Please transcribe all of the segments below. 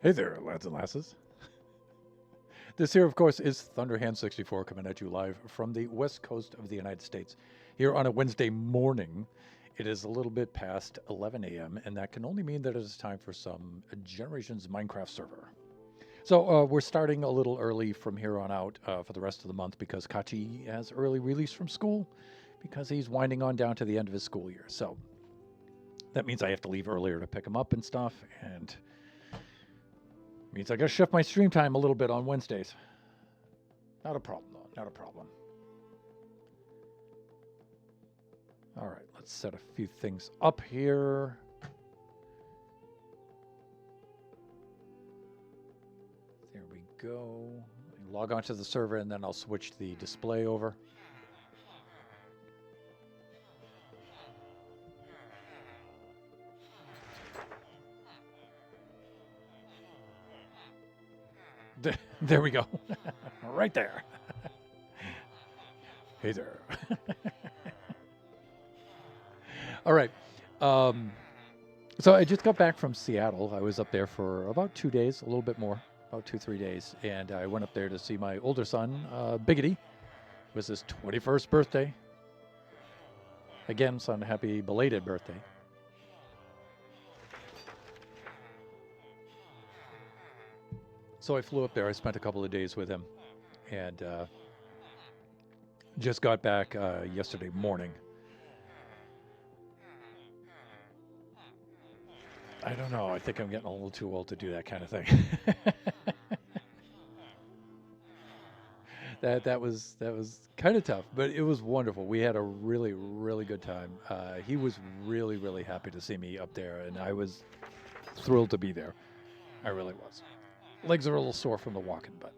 Hey there, lads and lasses. This here, of course, is Thunderhand64 coming at you live from the west coast of the United States. Here on a Wednesday morning, it is a little bit past 11 a.m., and that can only mean that it is time for some Generations Minecraft server. So we're starting a little early from here on out for the rest of the month because Kachi has early release from school because he's winding on down to the end of his school year. So that means I have to leave earlier to pick him up and stuff, and means I gotta shift my stream time a little bit on Wednesdays. Not a problem, though. Not a problem. All right, let's set a few things up here. There we go. Log onto the server, and then I'll switch the display over. There we go. Right there. Hey there. All right. So I just got back from Seattle. I was up there for about 2 days, a little bit more, about 2-3 days. And I went up there to see my older son, Biggity. It was his 21st birthday. Again, son, happy belated birthday. So I flew up there. I spent a couple of days with him, and just got back yesterday morning. I don't know. I think I'm getting a little too old to do that kind of thing. that was kind of tough, but it was wonderful. We had a really good time. He was really happy to see me up there, and I was thrilled to be there. I really was. Legs are a little sore from the walking, but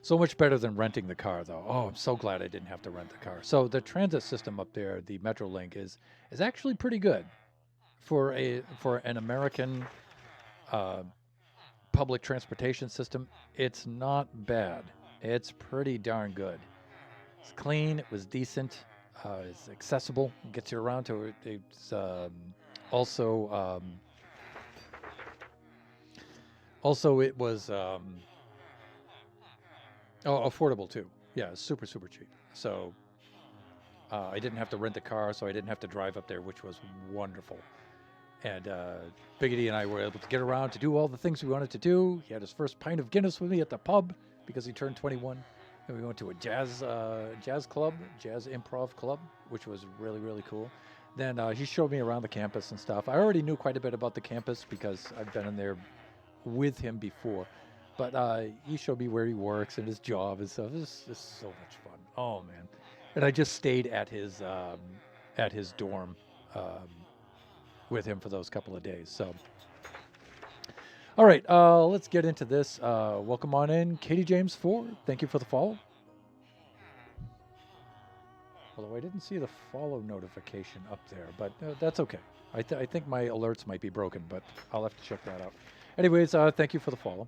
so much better than renting the car, though. Oh, I'm so glad I didn't have to rent the car. So the transit system up there, the Metrolink, is actually pretty good for an American public transportation system. It's not bad. It's pretty darn good. It's clean. It was decent. It's accessible. It gets you around to it. It's also. Also, it was affordable too. Yeah, super cheap. So I didn't have to rent a car, so I didn't have to drive up there, which was wonderful. And Biggity and I were able to get around to do all the things we wanted to do. He had his first pint of Guinness with me at the pub because he turned 21. And we went to a jazz improv club, which was really cool. Then he showed me around the campus and stuff. I already knew quite a bit about the campus because I've been in there with him before, but he showed me where he works and his job and stuff. This is so much fun. Oh man! And I just stayed at his dorm with him for those couple of days. So, all right, let's get into this. Welcome on in, Katie James 4. Thank you for the follow. Although I didn't see the follow notification up there, but that's okay. I think my alerts might be broken, but I'll have to check that out. Anyways, thank you for the follow.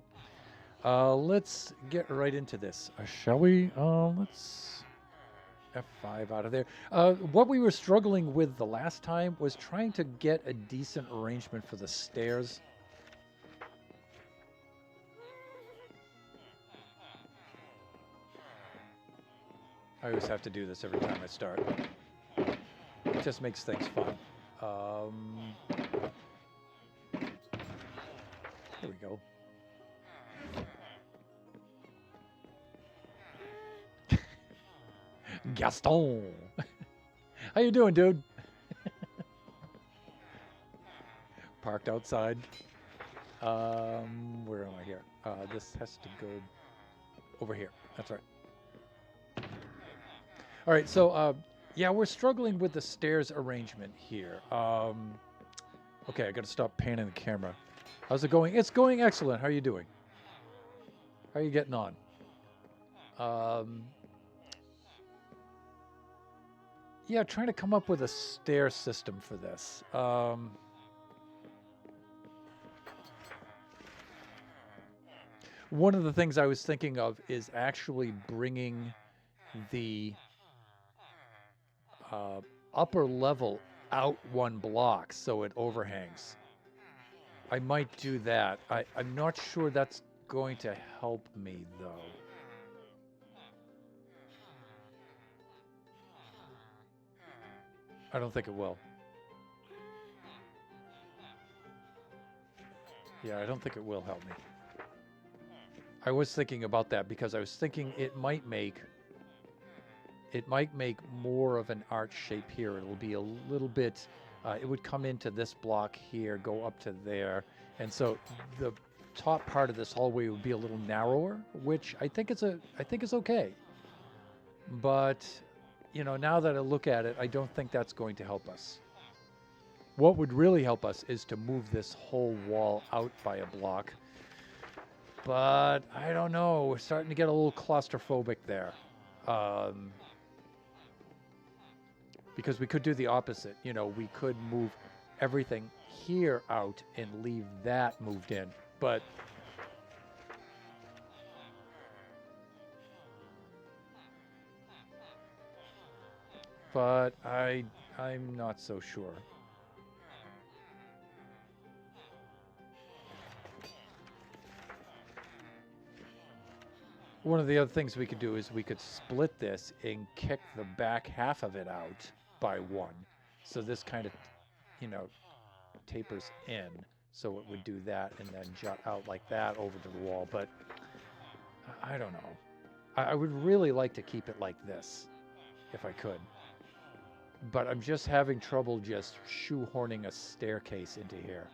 Let's get right into this, shall we? Let's F5 out of there. What we were struggling with the last time was trying to get a decent arrangement for the stairs. I always have to do this every time I start. It just makes things fun. There we go. Gaston. How you doing, dude? Parked outside. Where am I here? This has to go over here. That's right. All right, so yeah, we're struggling with the stairs arrangement here. Okay, I got to stop panning the camera. How's it going? It's going excellent. How are you doing? How are you getting on? Yeah, trying to come up with a stair system for this. One of the things I was thinking of is actually bringing the upper level out one block so it overhangs. I might do that. I'm not sure that's going to help me, though. I don't think it will. Yeah, I don't think it will help me. I was thinking about that because I was thinking it might make more of an arch shape here. It'll be a little bit, it would come into this block here, go up to there. And so the top part of this hallway would be a little narrower, which I think is okay. But, you know, now that I look at it, I don't think that's going to help us. What would really help us is to move this whole wall out by a block. But I don't know. We're starting to get a little claustrophobic there. Because we could do the opposite. You know, we could move everything here out and leave that moved in. But I'm not so sure. One of the other things we could do is we could split this and kick the back half of it out by one. So this kind of, you know, tapers in. So it would do that and then jut out like that over to the wall. But I don't know. I would really like to keep it like this if I could. But I'm just having trouble just shoehorning a staircase into here.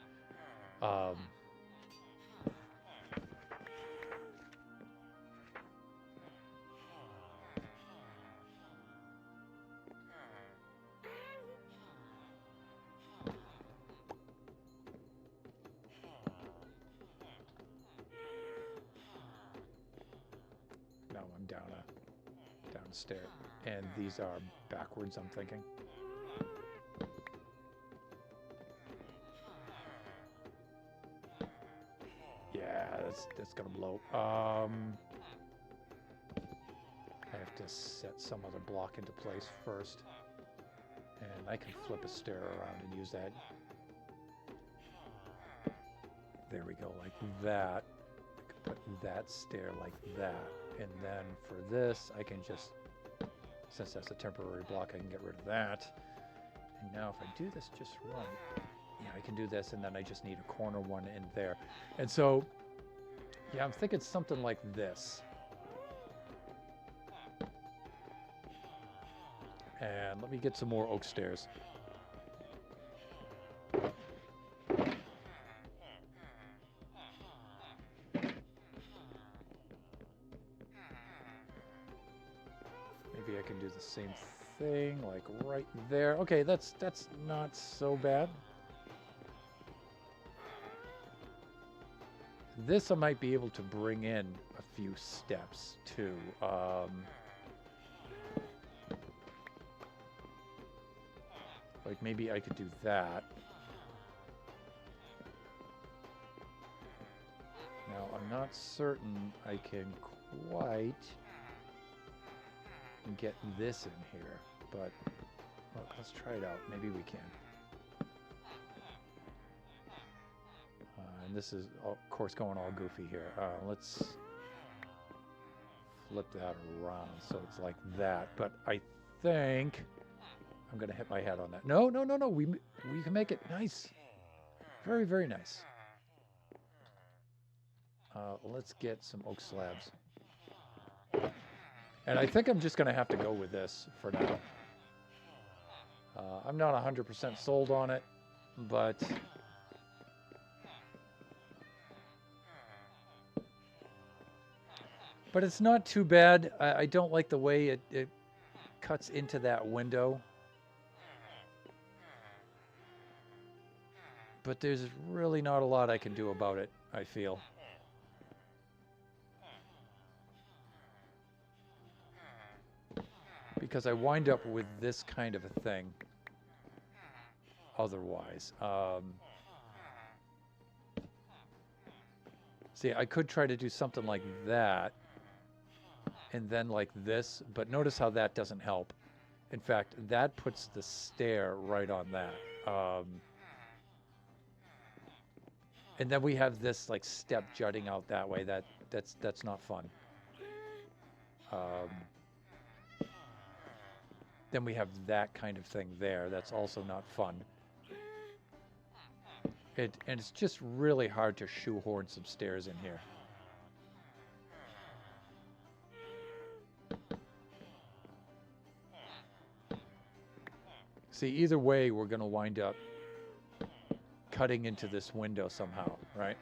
No, I'm downstairs. And these are backwards, I'm thinking. Yeah, that's gonna blow. I have to set some other block into place first. And I can flip a stair around and use that. There we go, like that. I could put that stair like that. And then for this, I can just, since that's a temporary block, I can get rid of that. And now if I do this just right, yeah, I can do this, and then I just need a corner one in there. And so, yeah, I'm thinking something like this. And let me get some more oak stairs. Maybe I can do the same thing, like right there. Okay, that's not so bad. This I might be able to bring in a few steps too. Like maybe I could do that. Now I'm not certain I can quite get this in here, but look, let's try it out. Maybe we can. And this is, of course, going all goofy here. Let's flip that around so it's like that. But I think I'm going to hit my head on that. No. We can make it nice. Very, very nice. Let's get some oak slabs. And I think I'm just going to have to go with this for now. I'm not 100% sold on it, but it's not too bad. I don't like the way it cuts into that window. But there's really not a lot I can do about it, I feel. Because I wind up with this kind of a thing otherwise. See, I could try to do something like that and then like this, but notice how that doesn't help. In fact, that puts the stair right on that. And then we have this like step jutting out that way. That's not fun. Then we have that kind of thing there. That's also not fun. And it's just really hard to shoehorn some stairs in here. See, either way, we're going to wind up cutting into this window somehow, right?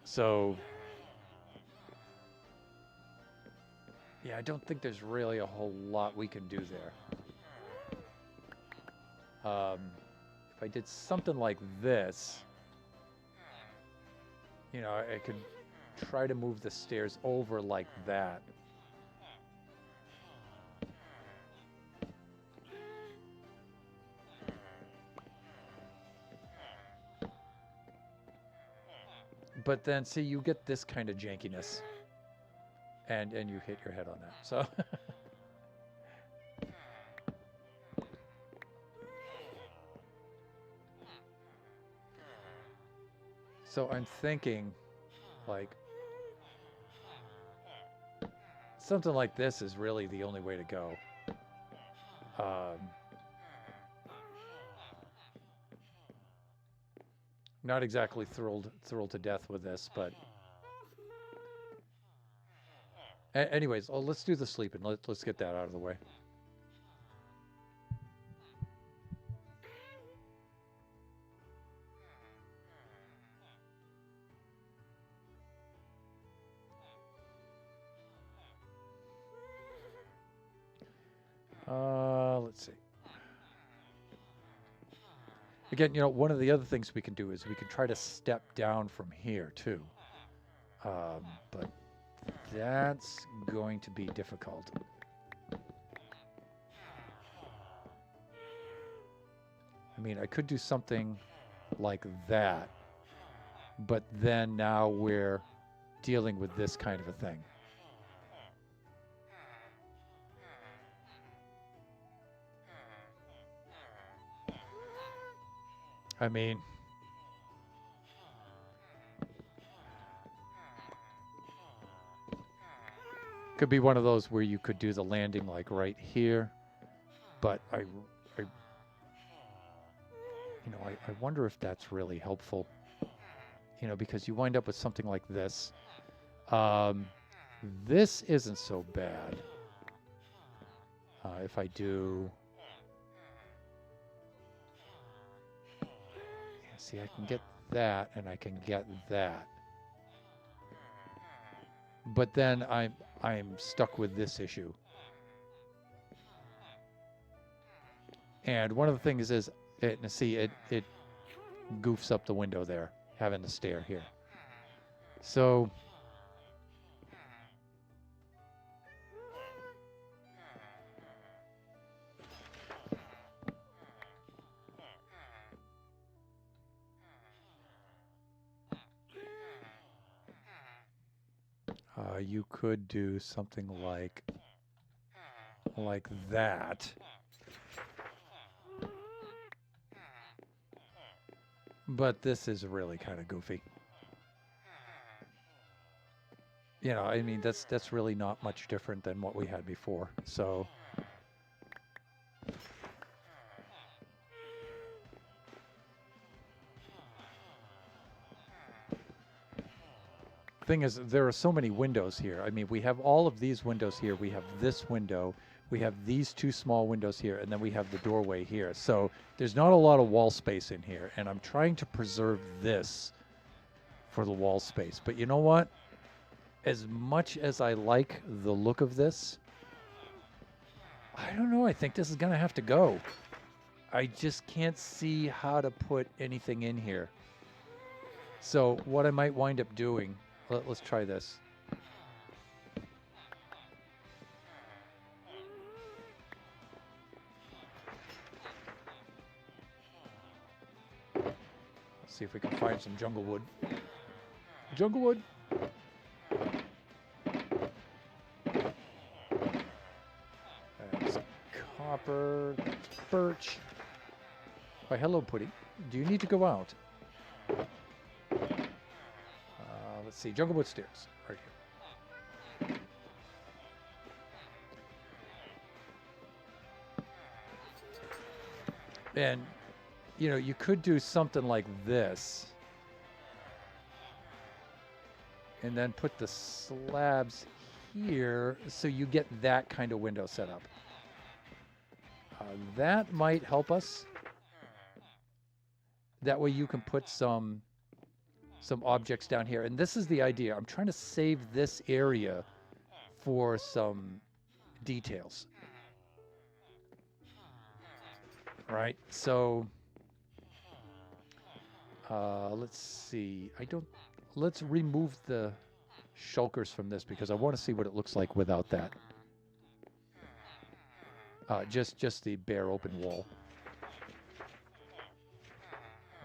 So, yeah, I don't think there's really a whole lot we can do there. If I did something like this, you know, I could try to move the stairs over like that. But then, see, you get this kind of jankiness, and you hit your head on that. So, so I'm thinking, like, something like this is really the only way to go. Not exactly thrilled to death with this, but anyways, let's do the sleeping. Let's get that out of the way. Let's see. Again, you know, one of the other things we can do is we can try to step down from here too. But that's going to be difficult. I mean, I could do something like that, but then now we're dealing with this kind of a thing. I mean, could be one of those where you could do the landing like right here, but I wonder if that's really helpful, you know, because you wind up with something like this. This isn't so bad. If I do, see, I can get that and I can get that. But then I'm stuck with this issue. And one of the things is, it goofs up the window there, having the stair here. So you could do something like that. But this is really kind of goofy. You know, I mean, that's really not much different than what we had before. So thing is, there are so many windows here. I mean, we have all of these windows here. We have this window. We have these two small windows here, and then we have the doorway here. So there's not a lot of wall space in here, and I'm trying to preserve this for the wall space. But you know what? As much as I like the look of this, I don't know. I think this is going to have to go. I just can't see how to put anything in here. So what I might wind up doing, let's try this. Let's see if we can find some jungle wood. Jungle wood. That's copper. That's birch. Why, hello, Putty. Do you need to go out? Let's see. Junglewood stairs. Right here. And, you know, you could do something like this. And then put the slabs here so you get that kind of window set up. That might help us. That way you can put some objects down here. And this is the idea. I'm trying to save this area for some details. All right, so let's see. Let's remove the shulkers from this because I want to see what it looks like without that. Just the bare open wall.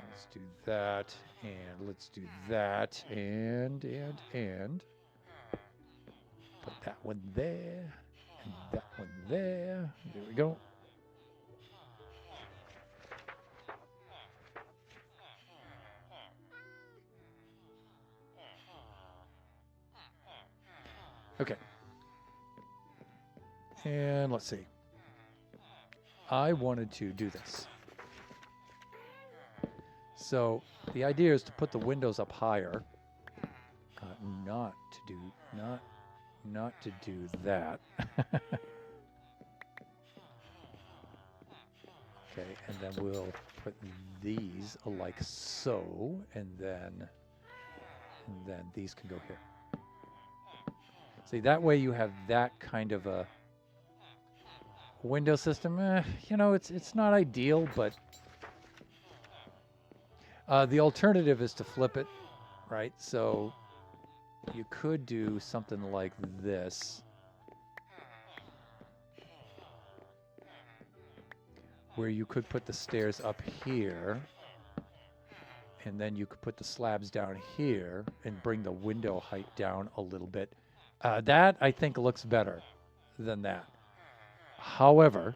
Let's do that, and let's do that, and put that one there, and that one there. There we go. Okay. And let's see. I wanted to do this. So the idea is to put the windows up higher. Not to do that. Okay, and then we'll put these like so, and then these can go here. See, that way you have that kind of a window system. You know, it's not ideal, but the alternative is to flip it, right? So you could do something like this, where you could put the stairs up here, and then you could put the slabs down here and bring the window height down a little bit. That, I think, looks better than that. However,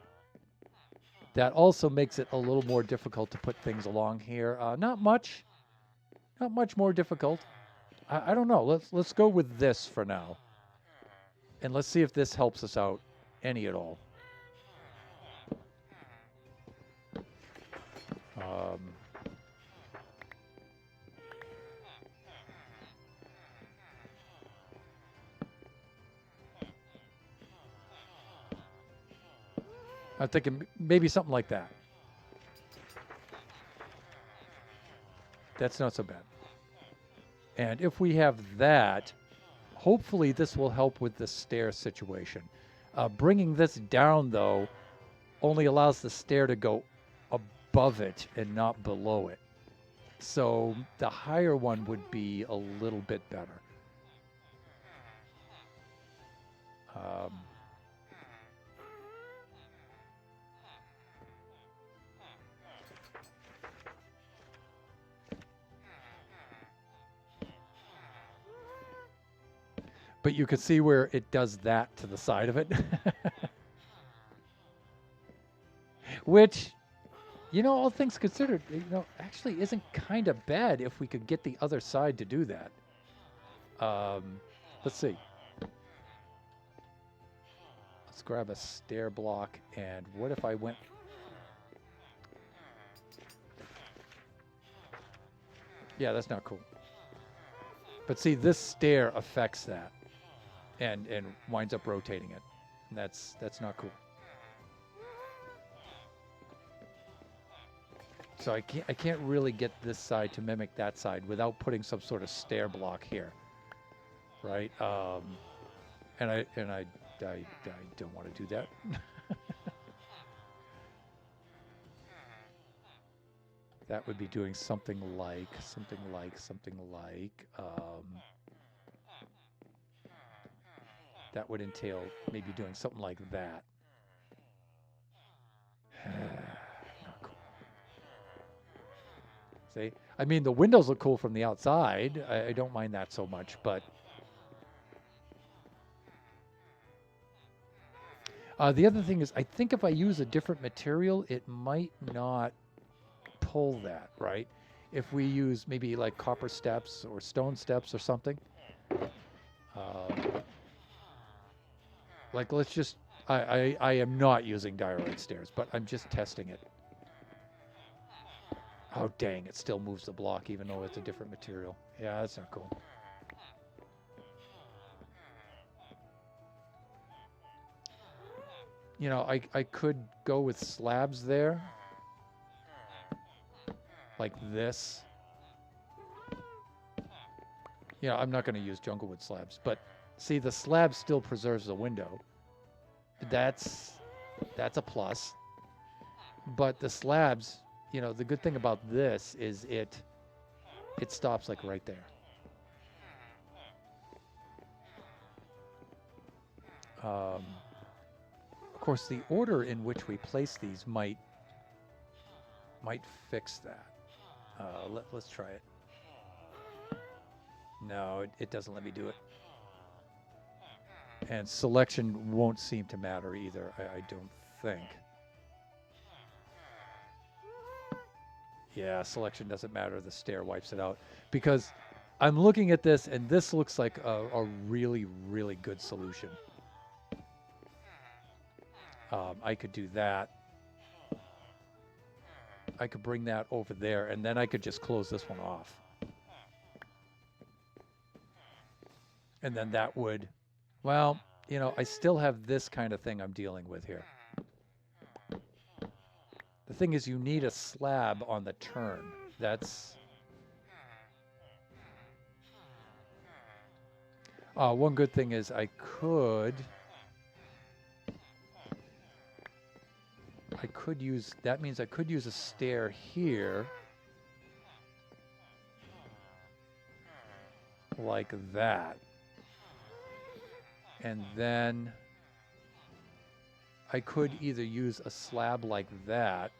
that also makes it a little more difficult to put things along here. Not much more difficult. I don't know. Let's go with this for now, and let's see if this helps us out any at all. I'm thinking maybe something like that. That's not so bad. And if we have that, hopefully this will help with the stair situation. Bringing this down, though, only allows the stair to go above it and not below it. So the higher one would be a little bit better. But you can see where it does that to the side of it. Which, you know, all things considered, you know, actually isn't kind of bad if we could get the other side to do that. Let's see. Let's grab a stair block, and what if I went... Yeah, that's not cool. But see, this stair affects that. And winds up rotating it. And that's not cool. So I can't really get this side to mimic that side without putting some sort of stair block here, right? And I don't want to do that. That would be doing something like. That would entail maybe doing something like that. Not cool. See? I mean, the windows look cool from the outside. I don't mind that so much, but... the other thing is, I think if I use a different material, it might not pull that, right? If we use maybe like copper steps or stone steps or something, like let's just, I am not using diorite stairs, but I'm just testing it. Oh, dang, it still moves the block even though it's a different material. Yeah, that's not cool. You know, I could go with slabs there. Like this. You know, I'm not going to use junglewood slabs, but see, the slab still preserves the window. That's a plus. But the slabs, you know, the good thing about this is it stops like right there. Of course, the order in which we place these might fix that. Let's try it. No, it doesn't let me do it. And selection won't seem to matter either, I don't think. Yeah, selection doesn't matter. The stair wipes it out. Because I'm looking at this, and this looks like a really, really good solution. I could do that. I could bring that over there, and then I could just close this one off. And then that would, well, you know, I still have this kind of thing I'm dealing with here. The thing is, you need a slab on the turn. That's... one good thing is I could use, that means I could use a stair here. Like that. And then I could either use a slab like that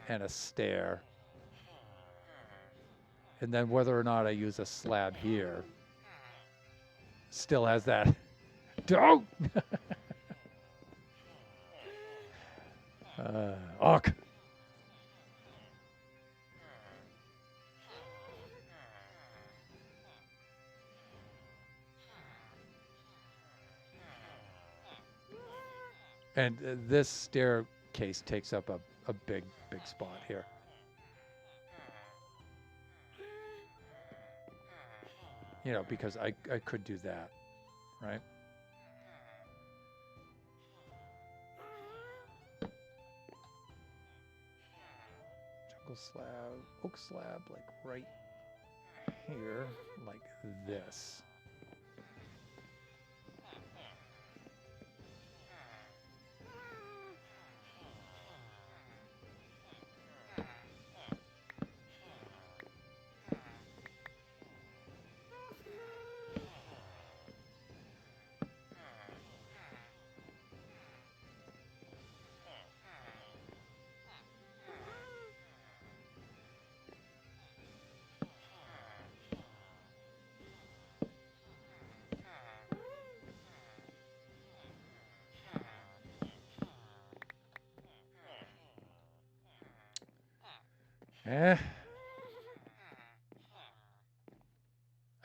and a stair. And then whether or not I use a slab here still has that. Don't! Awk. And this staircase takes up a big spot here. You know, because I could do that, right? Jungle slab, oak slab, like right here, like this.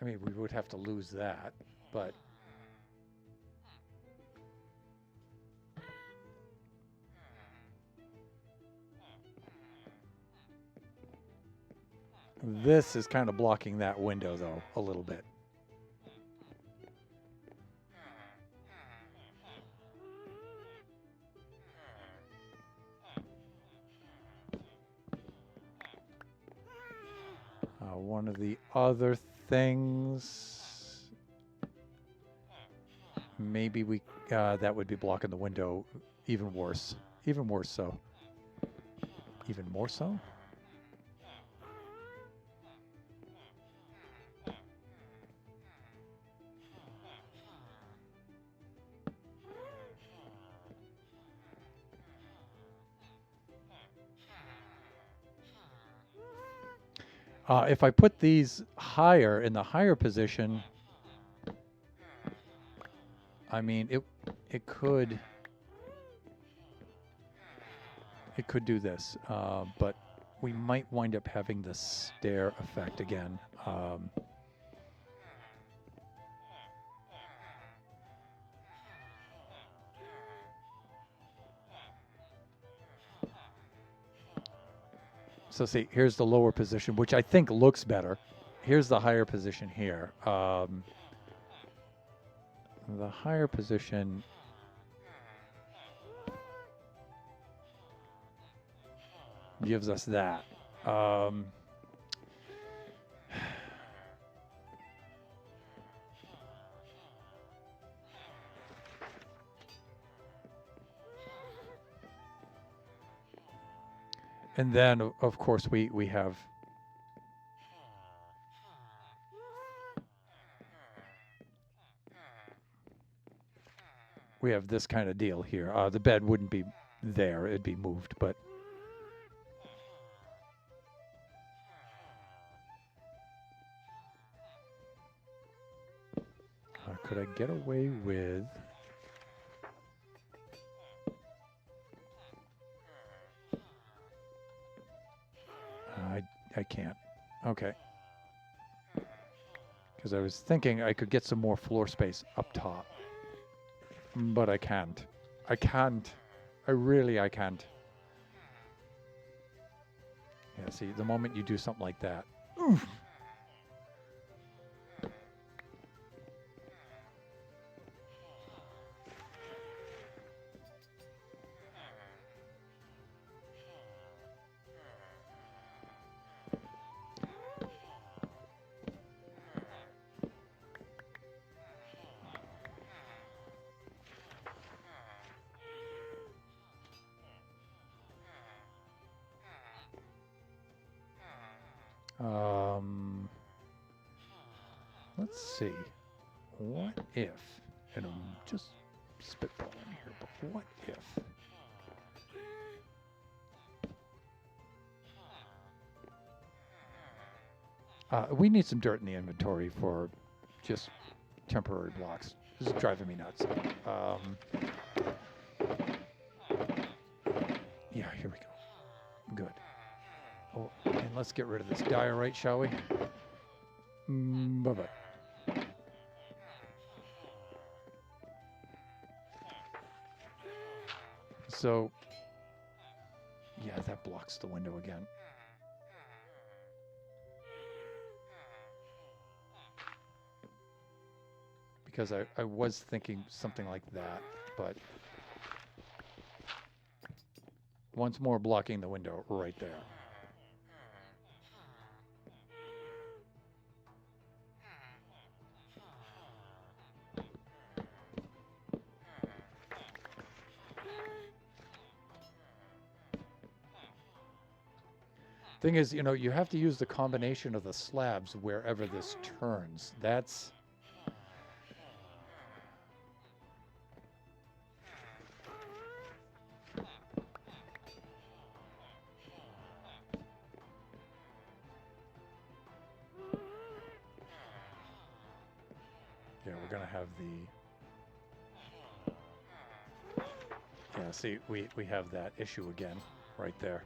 I mean, we would have to lose that, but... This is kind of blocking that window, though, a little bit. One of the other things, maybe we that would be blocking the window even worse. Even worse so. Even more so? If I put these higher, in the higher position, I mean, it could... it could do this, but we might wind up having the stair effect again. So see, here's the lower position, which I think looks better. Here's the higher position here. The higher position gives us that. And then, of course, we have this kind of deal here. The bed wouldn't be there; it'd be moved, but. Could I get away with... I can't. Okay. Because I was thinking I could get some more floor space up top. But I can't. I can't. I can't. Yeah, see, the moment you do something like that... Oof. Let's see. What if, and I'm just spitballing here, but what if we need some dirt in the inventory for just temporary blocks. This is driving me nuts. Yeah, here we go. Good. Oh, and let's get rid of this diorite, shall we? Bye-bye. So, yeah, that blocks the window again. Because I was thinking something like that, but once more blocking the window right there. Thing is, you know, you have to use the combination of the slabs wherever this turns. That's... Yeah, we're going to have the... Yeah, see, we have that issue again right there.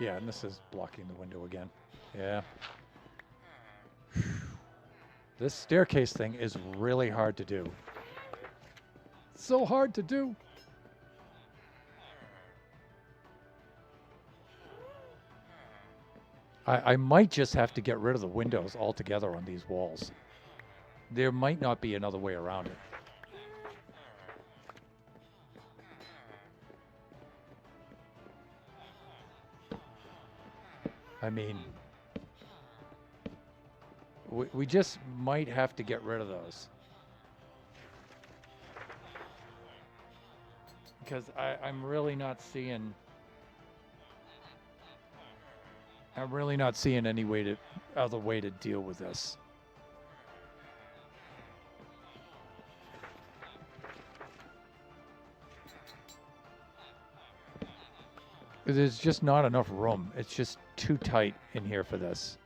Yeah, and this is blocking the window again. Yeah. This staircase thing is really hard to do. So hard to do. I might just have to get rid of the windows altogether on these walls. There might not be another way around it. I mean, we just might have to get rid of those. Because I'm really not seeing... I'm really not seeing any other way to deal with this. There's just not enough room. It's just too tight in here for this.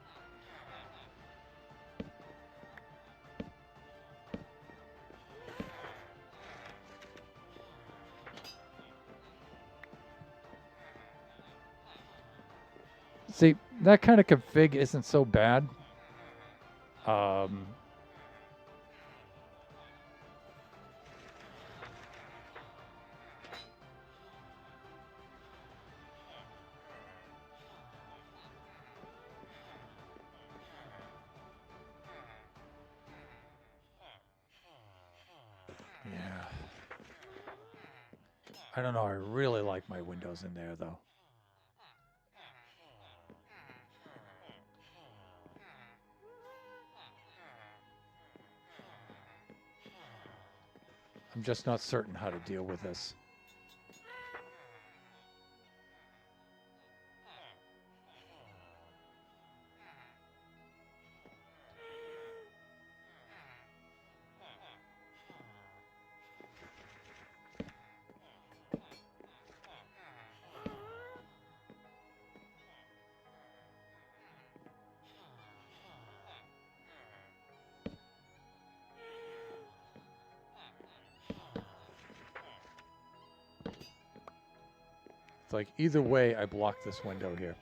See, that kind of config isn't so bad. Yeah. I don't know. I really like my windows in there, though. I'm just not certain how to deal with this. It's like either way, I block this window here.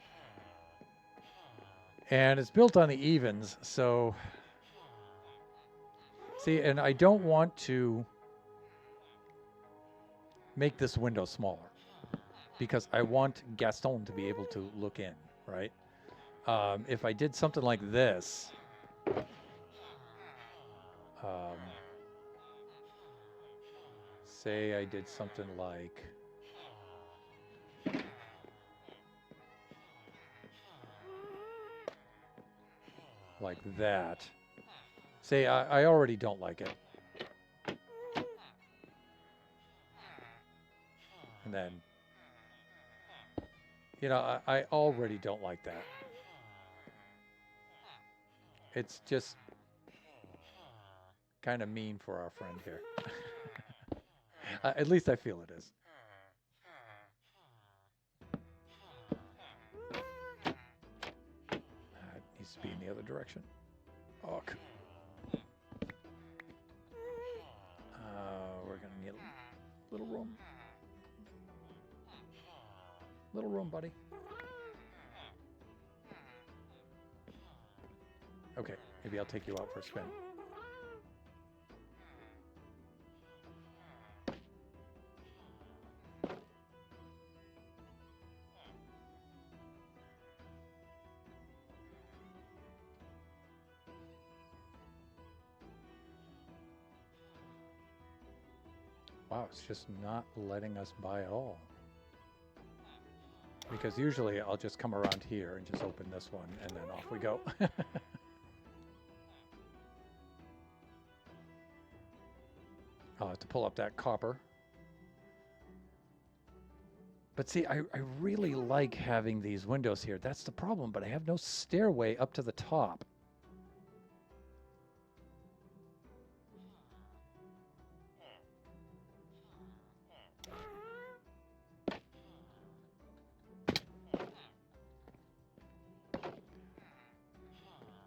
And it's built on the evens, so... See, and I don't want to make this window smaller because I want Gaston to be able to look in, right? If I did something like this, say I did something like that. Say I already don't like it. And then, you know, I already don't like that. It's just kind of mean for our friend here. At least I feel it is. It needs to be in the other direction. Ok. We're going to need a little room. Little room, buddy. Okay, maybe I'll take you out for a spin. Wow, it's just not letting us by at all. Because usually I'll just come around here and just open this one and then off we go. I'll have to pull up that copper. But see, I really like having these windows here. That's the problem, but I have no stairway up to the top.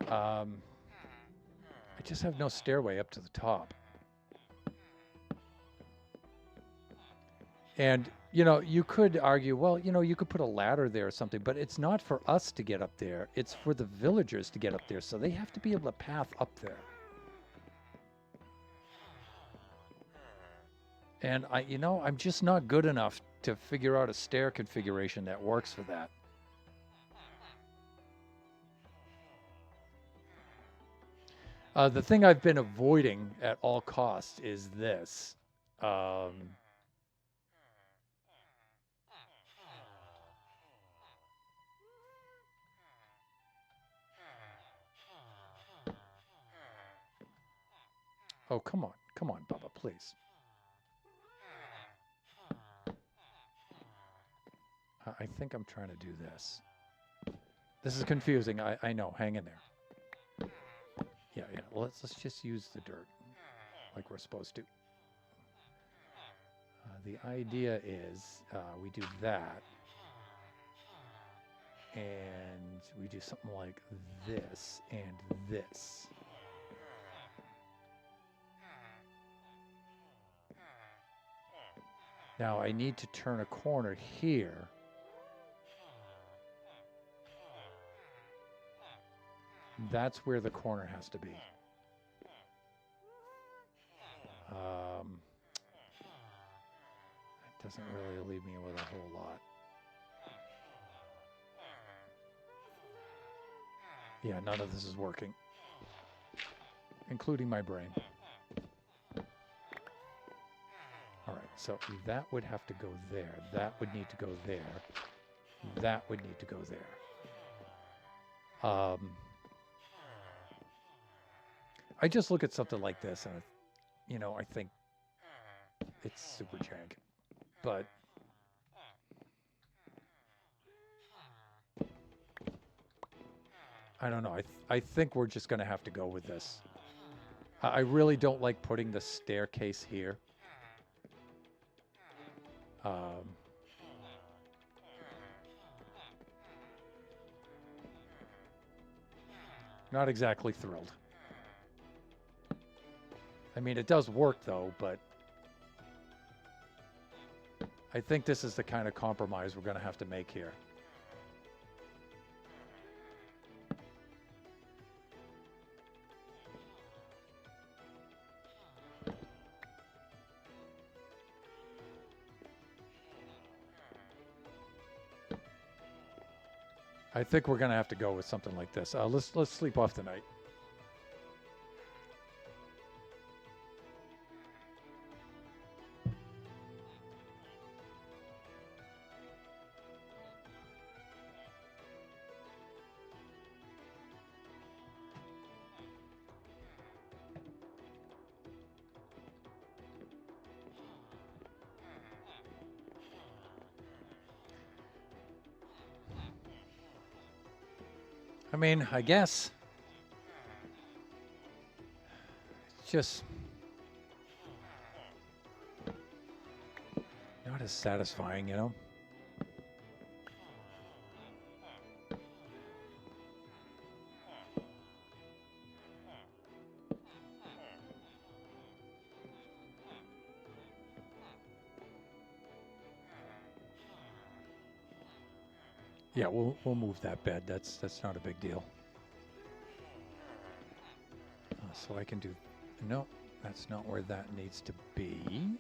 I just have no stairway up to the top. And, you know, you could argue, well, you know, you could put a ladder there or something, but it's not for us to get up there. It's for the villagers to get up there, so they have to be able to path up there. And you know, I'm just not good enough to figure out a stair configuration that works for that. The thing I've been avoiding at all costs is this. Oh, come on, Bubba, please. I think I'm trying to do this. This is confusing. I know. Hang in there. Yeah. Let's just use the dirt like we're supposed to. The idea is we do that. And we do something like this and this. Now I need to turn a corner here. That's where the corner has to be. It doesn't really leave me with a whole lot. Yeah, none of this is working, including my brain. All right, so that would have to go there. That would need to go there. That would need to go there. I just look at something like this and, you know, I think it's super jank. But I don't know. I think we're just going to have to go with this. I really don't like putting the staircase here. Not exactly thrilled. I mean, it does work though, but I think this is the kind of compromise we're going to have to make here. I think we're going to have to go with something like this. Let's sleep off the night. I mean, I guess it's just not as satisfying, you know? Yeah, we'll move that bed. That's not a big deal. So I can do... No, that's not where that needs to be.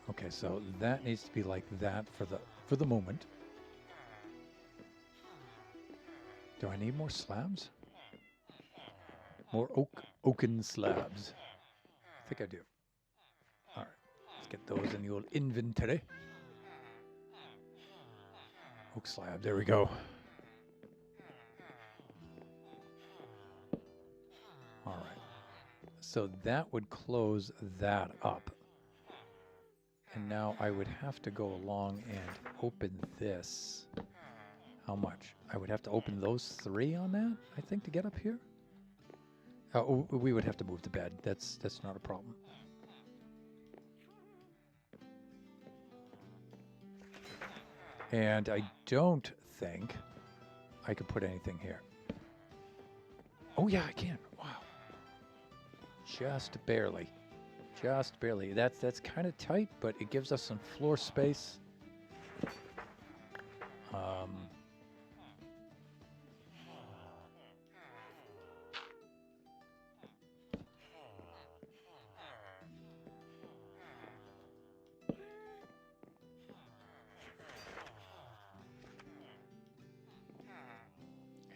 Okay, so that needs to be like that for the moment. Do I need more slabs? More oaken slabs. I think I do. All right, let's get those in the old inventory. Oak slab, there we go. All right, so that would close that up. And now I would have to go along and open this. How much? I would have to open those 3 on that, I think, to get up here. Oh, we would have to move the bed. That's not a problem. And I don't think I could put anything here. Oh yeah, I can. Wow. Just barely. Just barely. That's kind of tight, but it gives us some floor space.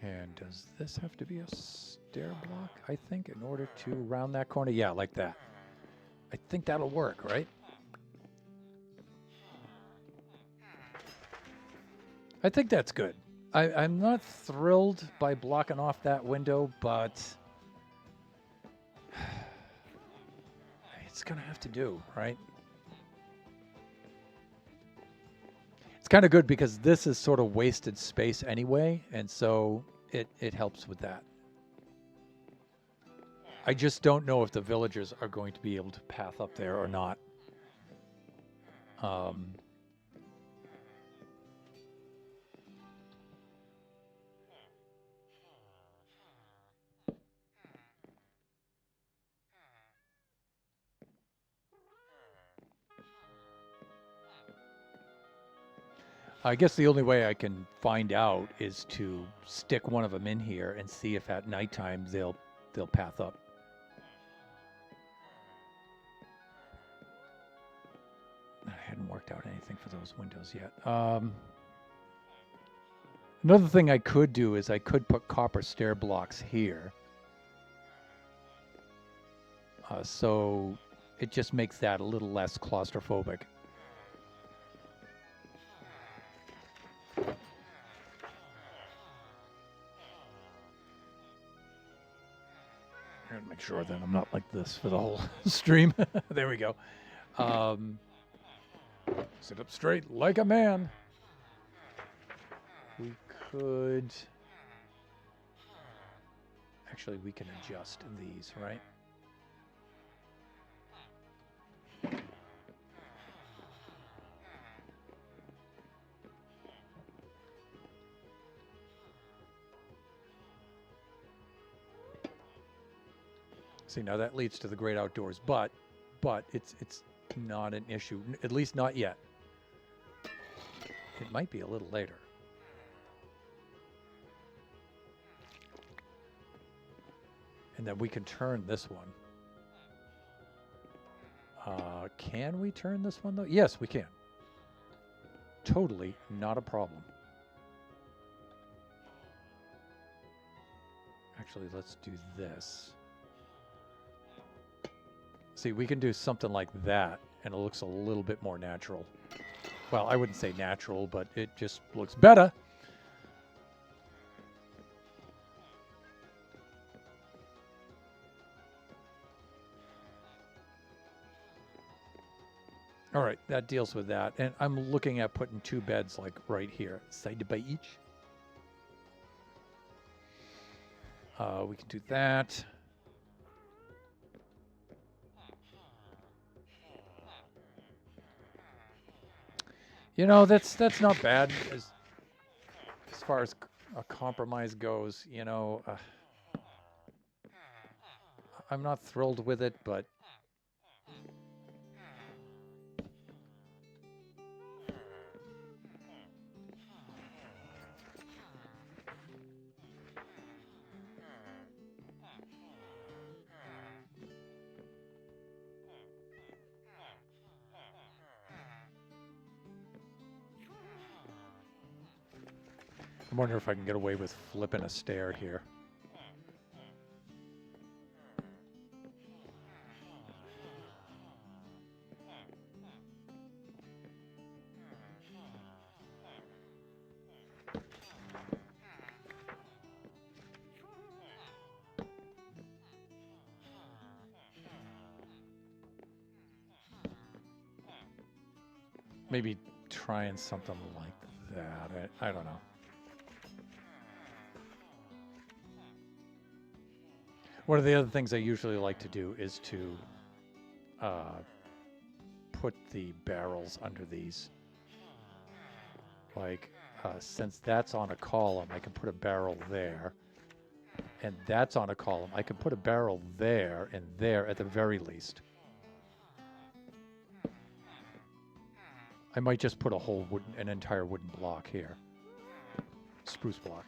And does this have to be a stair block, I think, in order to round that corner? Yeah, like that. I think that'll work, right? I think that's good. I'm not thrilled by blocking off that window, but it's going to have to do, right? It's kind of good because this is sort of wasted space anyway, and so it helps with that. I just don't know if the villagers are going to be able to path up there or not. Um, I guess the only way I can find out is to stick one of them in here and see if at nighttime they'll path up. I hadn't worked out anything for those windows yet. Another thing I could do is I could put copper stair blocks here. So it just makes that a little less claustrophobic. I'm gonna make sure that I'm not like this for the whole stream. There we go. Sit up straight like a man. We could... Actually, we can adjust these, right? See, now that leads to the great outdoors, but it's not an issue, at least not yet. It might be a little later. And then we can turn this one. Can we turn this one though? Yes, we can. Totally not a problem. Actually, let's do this. See, we can do something like that, and it looks a little bit more natural. Well, I wouldn't say natural, but it just looks better. All right, that deals with that. And I'm looking at putting 2 beds like right here, side by each. We can do that. You know, that's not bad as far as a compromise goes. You know, I'm not thrilled with it, but I wonder if I can get away with flipping a stair here. Maybe trying something like that. I don't know. One of the other things I usually like to do is to put the barrels under these. Like, since that's on a column, I can put a barrel there. And that's on a column. I can put a barrel there and there at the very least. I might just put a whole an entire wooden block here. Spruce block.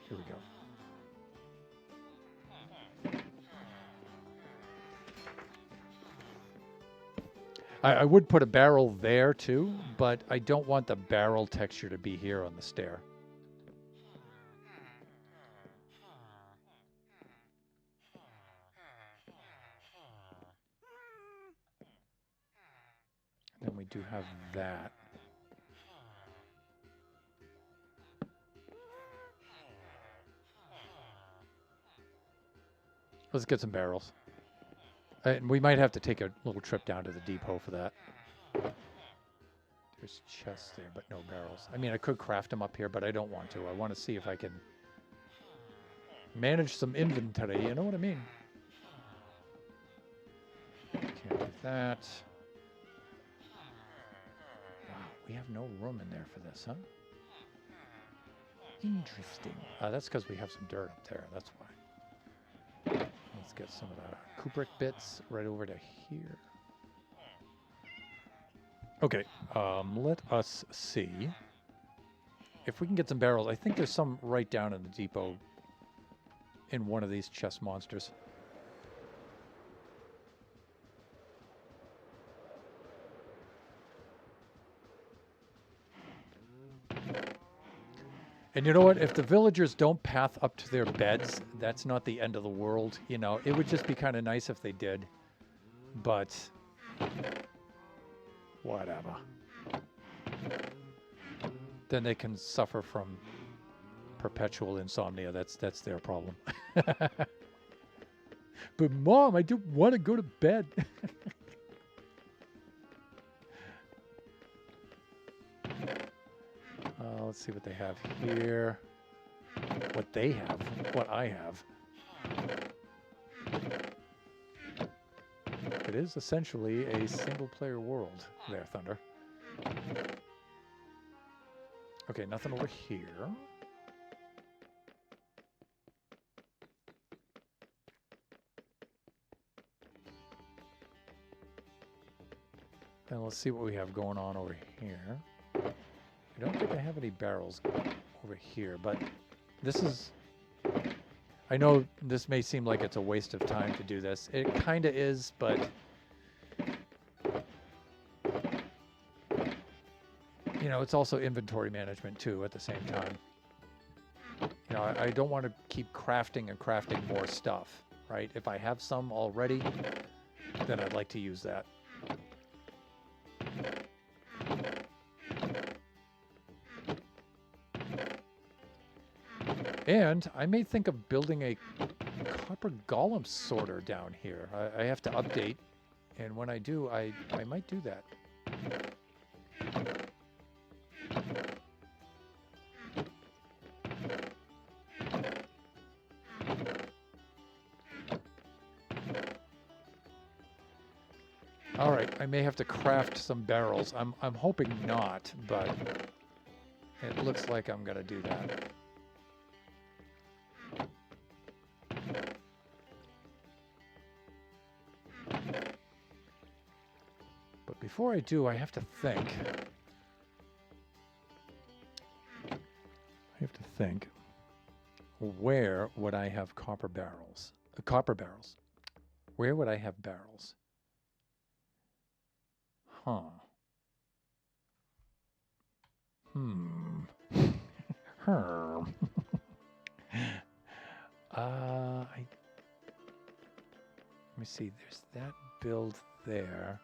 Here we go. I would put a barrel there too, but I don't want the barrel texture to be here on the stair. Then we do have that. Let's get some barrels. And we might have to take a little trip down to the depot for that. There's chests there, but no barrels. I mean, I could craft them up here, but I don't want to. I want to see if I can manage some inventory, you know what I mean? Can't do that. Wow, we have no room in there for this, huh? Interesting. That's because we have some dirt up there, that's why. Let's get some of the cupric bits right over to here. Okay, let us see if we can get some barrels. I think there's some right down in the depot in one of these chest monsters. And you know what? If the villagers don't path up to their beds, that's not the end of the world. You know, it would just be kind of nice if they did. But whatever. Then they can suffer from perpetual insomnia. That's their problem. But Mom, I do want to go to bed. Let's see what they have here. What they have. What I have. It is essentially a single-player world there, Thunder. Okay, nothing over here. And let's see what we have going on over here. I don't think I have any barrels over here, but this is... I know this may seem like it's a waste of time to do this. It kind of is, but... You know, it's also inventory management, too, at the same time. You know, I don't want to keep crafting and crafting more stuff, right? If I have some already, then I'd like to use that. And I may think of building a copper golem sorter down here. I have to update, and when I do, I might do that. All right, I may have to craft some barrels. I'm hoping not, but it looks like I'm gonna do that. But before I do, I have to think. Where would I have copper barrels? Where would I have barrels? Huh. Let me see. There's that build there.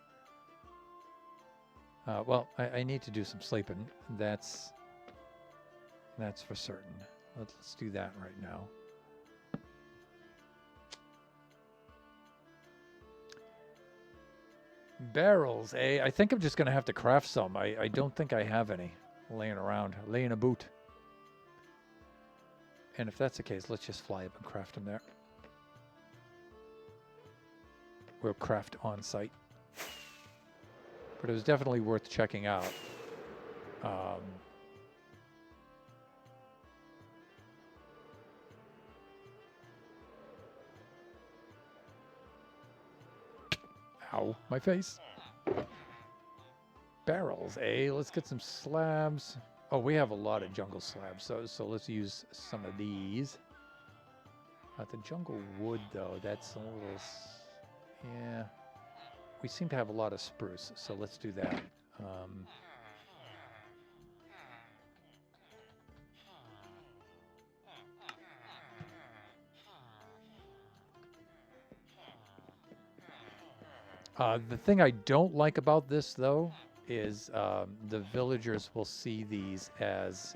Well, I need to do some sleeping. That's for certain. Let's do that right now. Barrels, eh? I think I'm just going to have to craft some. I don't think I have any laying around, laying about. And if that's the case, let's just fly up and craft them there. We'll craft on site. But it was definitely worth checking out. Ow, my face. Barrels, eh? Let's get some slabs. Oh, we have a lot of jungle slabs, so let's use some of these. The jungle wood, though, that's a little... Yeah. We seem to have a lot of spruce, so let's do that. The thing I don't like about this, though, is the villagers will see these as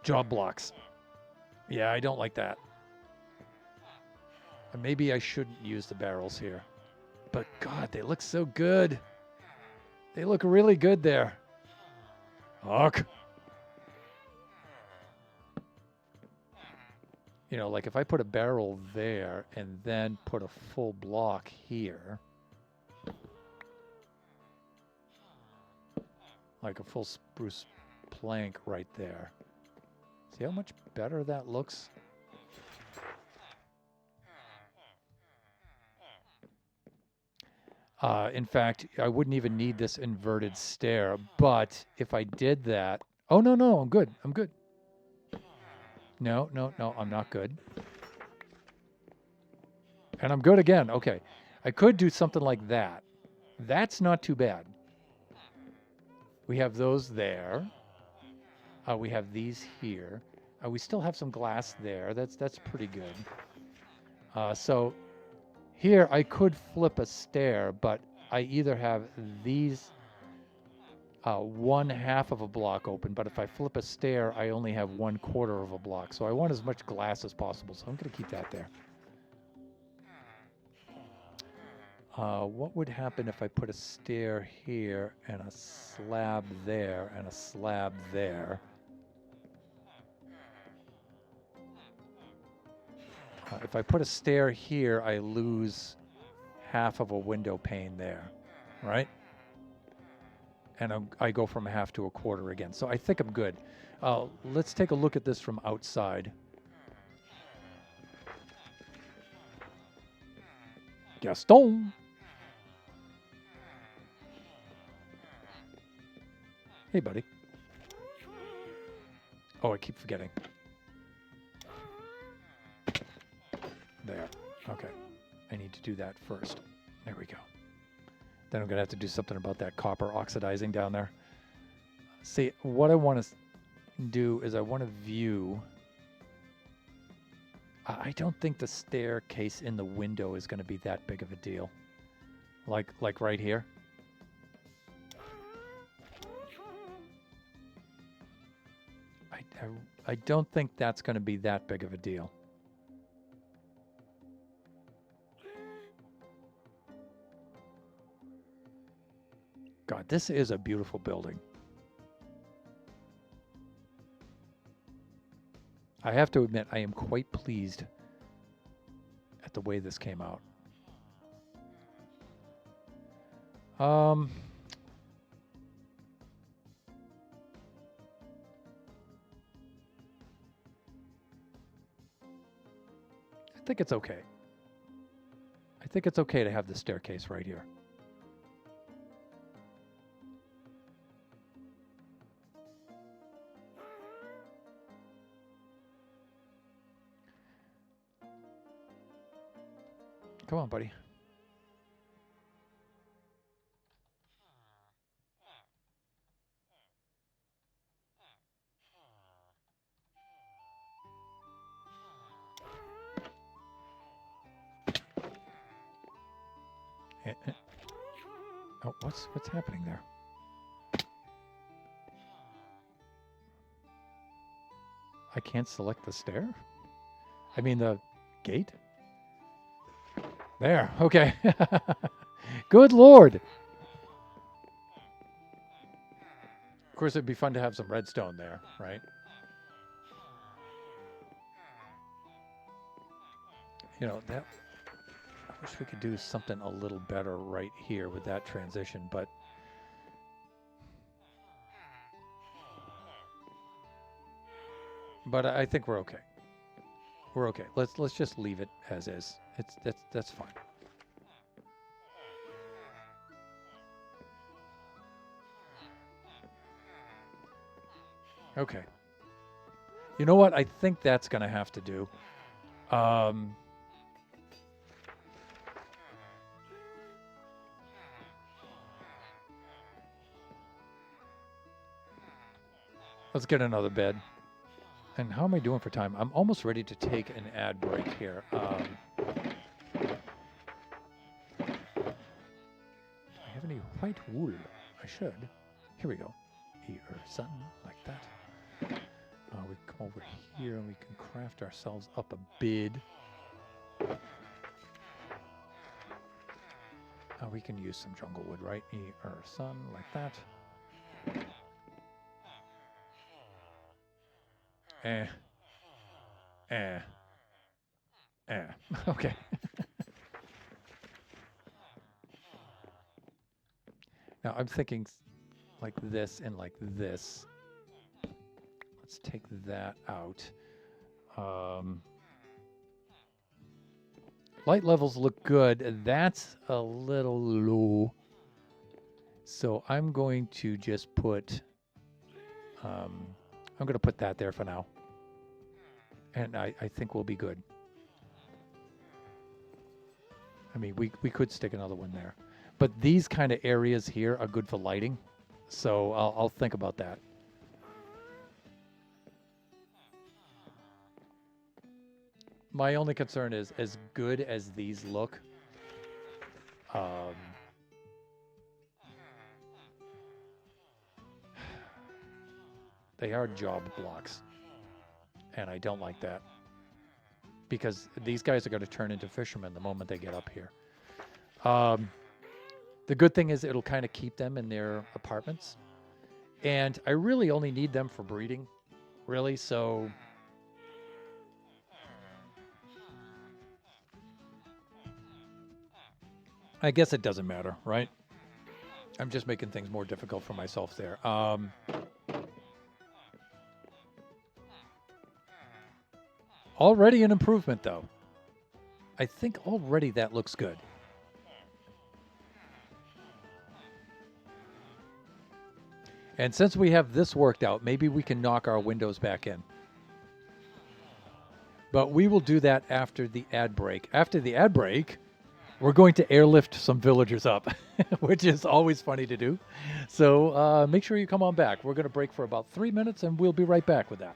job blocks. Yeah, I don't like that. Maybe I shouldn't use the barrels here. But God, they look so good. They look really good there. Ugh. You know, like if I put a barrel there and then put a full block here, like a full spruce plank right there. See how much better that looks? In fact, I wouldn't even need this inverted stair, but if I did that... Oh, no, no, I'm good. I'm good. No, no, no, I'm not good. And I'm good again. Okay. I could do something like that. That's not too bad. We have those there. We have these here. We still have some glass there. That's pretty good. So here I could flip a stair, but I either have these 1/2 of a block open, but if I flip a stair, I only have 1/4 of a block. So I want as much glass as possible, so I'm going to keep that there. What would happen if I put a stair here and a slab there and a slab there? If I put a stair here, I lose 1/2 of a window pane there, right? And I go from 1/2 to 1/4 again. So I think I'm good. Let's take a look at this from outside. Gaston! Hey, buddy. Oh, I keep forgetting. There. Okay. I need to do that first. There we go. Then I'm going to have to do something about that copper oxidizing down there. See, what I want to do is I want to view... I don't think the staircase in the window is going to be that big of a deal. Like right here. I don't think that's going to be that big of a deal. God, this is a beautiful building. I have to admit, I am quite pleased at the way this came out. I think it's okay. I think it's okay to have the staircase right here. Come on, buddy. Oh, what's happening there? I can't select the stair? I mean the gate? There, okay. Good Lord. Of course, it'd be fun to have some redstone there, right? You know, that... I wish we could do something a little better right here with that transition, but... But I think we're okay. We're okay. Let's just leave it as is. That's fine. Okay. You know what? I think that's going to have to do. Let's get another bed. And how am I doing for time? I'm almost ready to take an ad break here. Do I have any white wool? I should. Here we go. Here, something like that. We come over here and we can craft ourselves up a bed. We can use some jungle wood, right? Here, sun, like that. Okay. Now I'm thinking like this and like this. Let's take that out. Um, light levels look good. That's a little low. So I'm going to just put, I'm going to put that there for now. And I think we'll be good. I mean, we could stick another one there. But these kind of areas here are good for lighting. So I'll think about that. My only concern is, as good as these look, um, they are job blocks. And I don't like that. Because these guys are going to turn into fishermen the moment they get up here. The good thing is it'll kind of keep them in their apartments. And I really only need them for breeding, really. So I guess it doesn't matter, right? I'm just making things more difficult for myself there. Already an improvement, though. I think already that looks good. And since we have this worked out, maybe we can knock our windows back in. But we will do that after the ad break. After the ad break, we're going to airlift some villagers up, which is always funny to do. So make sure you come on back. We're going to break for about 3 minutes, and we'll be right back with that.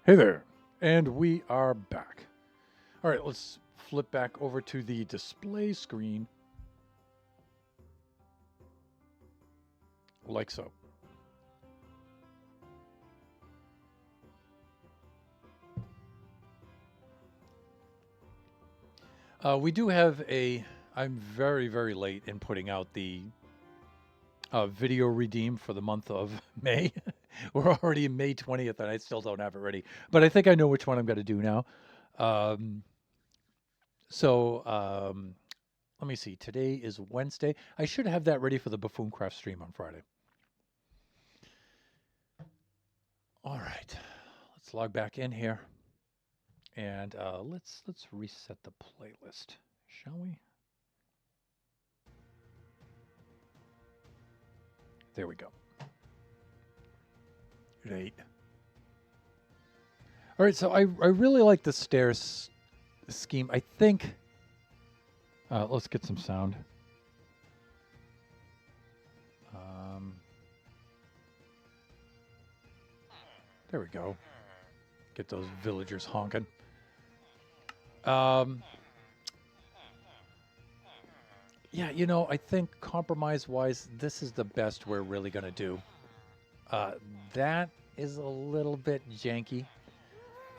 Hey there, and we are back. All right, let's flip back over to the display screen like so. We do have I'm very, very late in putting out the video redeem for the month of May. We're already May 20th, and I still don't have it ready. But I think I know which one I'm going to do now. Um, so let me see. Today is Wednesday. I should have that ready for the Buffooncraft stream on Friday. All right, let's log back in here, and let's reset the playlist, shall we? There we go. Right. All right, so I really like the stairs scheme. I think. Let's get some sound. There we go. Get those villagers honking. Yeah, you know, I think compromise-wise, this is the best we're really going to do. That is a little bit janky.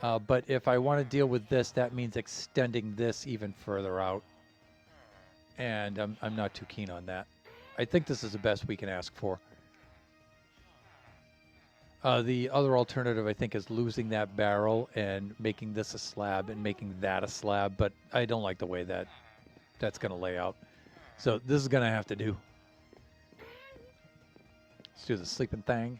But if I want to deal with this, that means extending this even further out. And I'm not too keen on that. I think this is the best we can ask for. The other alternative, I think, is losing that barrel and making this a slab and making that a slab. But I don't like the way that's going to lay out. So this is going to have to do. Let's do the sleeping thing.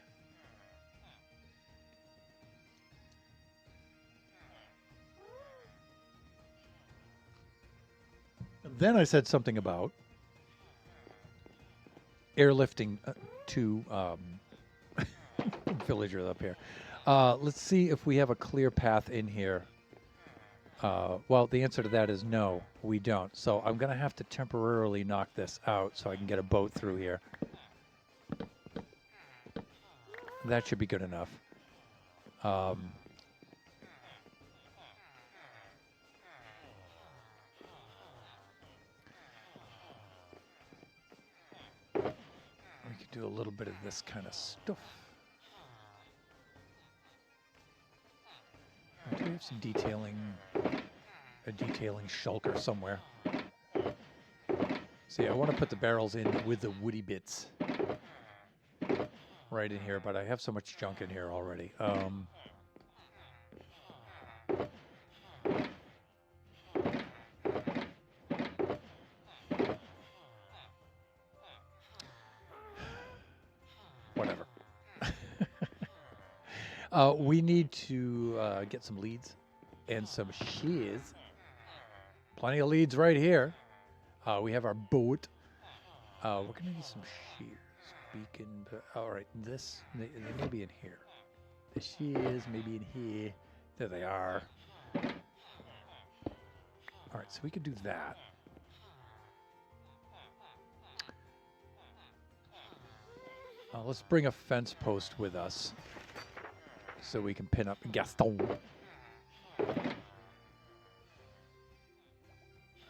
Then I said something about airlifting to villagers up here. Let's see if we have a clear path in here. Well, the answer to that is no, we don't. So I'm going to have to temporarily knock this out so I can get a boat through here. That should be good enough. We could do a little bit of this kind of stuff. Do we have some detailing? A detailing shulker somewhere. See, I want to put the barrels in with the woody bits right in here, but I have so much junk in here already. Whatever. We need to get some leads and some shears. Plenty of leads right here. We have our boat. We're going to need some shears. Beacon. All right, this, they may be in here. The shears may be in here. There they are. All right, so we could do that. Let's bring a fence post with us so we can pin up Gaston.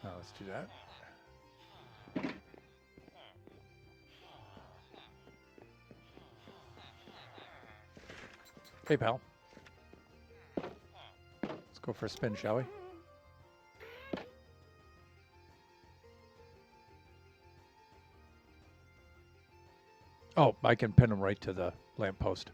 Let's do that. Hey, pal. Let's go for a spin, shall we? Oh, I can pin them right to the lamppost.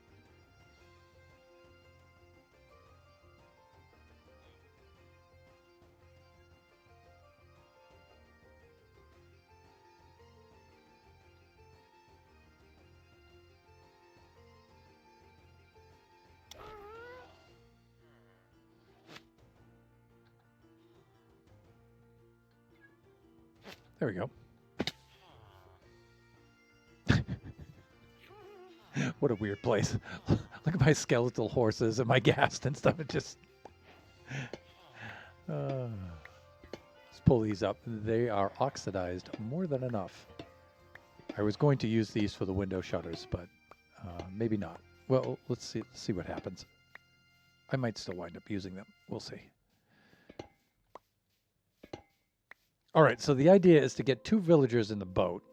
There we go. What a weird place. Look at my skeletal horses and my ghast and stuff. It just... let's pull these up. They are oxidized more than enough. I was going to use these for the window shutters, but maybe not. Well, let's see what happens. I might still wind up using them. We'll see. All right, so the idea is to get 2 villagers in the boat,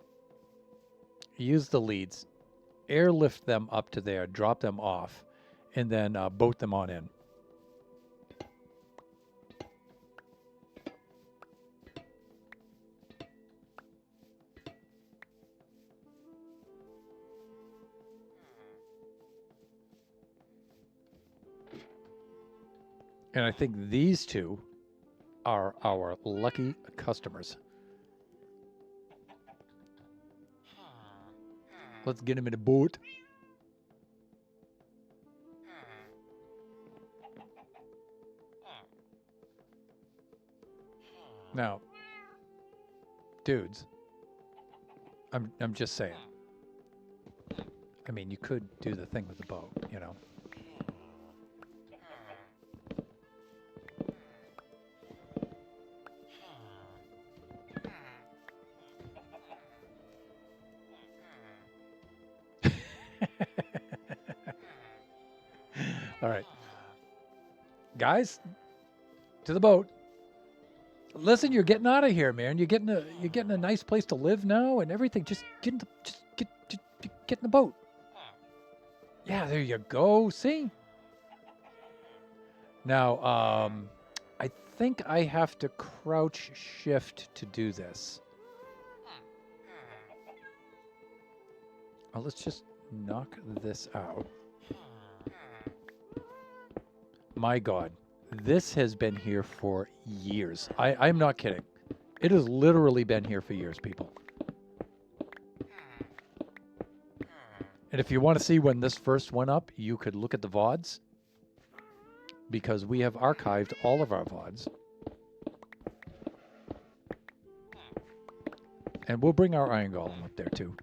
use the leads, airlift them up to there, drop them off, and then boat them on in. And I think these 2 are our lucky customers. Let's get them in a boat. Now, dudes, I'm just saying. I mean, you could do the thing with the boat, you know. All right. Guys, to the boat. Listen, you're getting out of here, man. You're getting a nice place to live now and everything. Just get in the boat. Yeah, there you go. See? Now, I think I have to crouch shift to do this. Let's just knock this out. My God, this has been here for years. I'm not kidding. It has literally been here for years, people. And if you want to see when this first went up, you could look at the VODs, because we have archived all of our VODs. And we'll bring our Iron Golem up there too.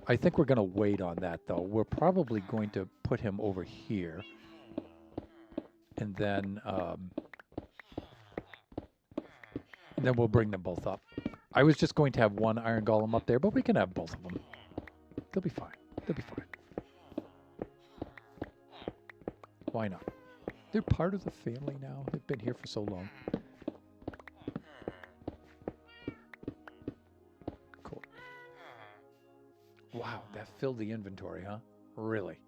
I think we're going to wait on that, though. We're probably going to put him over here. And then we'll bring them both up. I was just going to have one Iron Golem up there, but we can have both of them. They'll be fine. They'll be fine. Why not? They're part of the family now. They've been here for so long. Wow, that filled the inventory, huh? Really?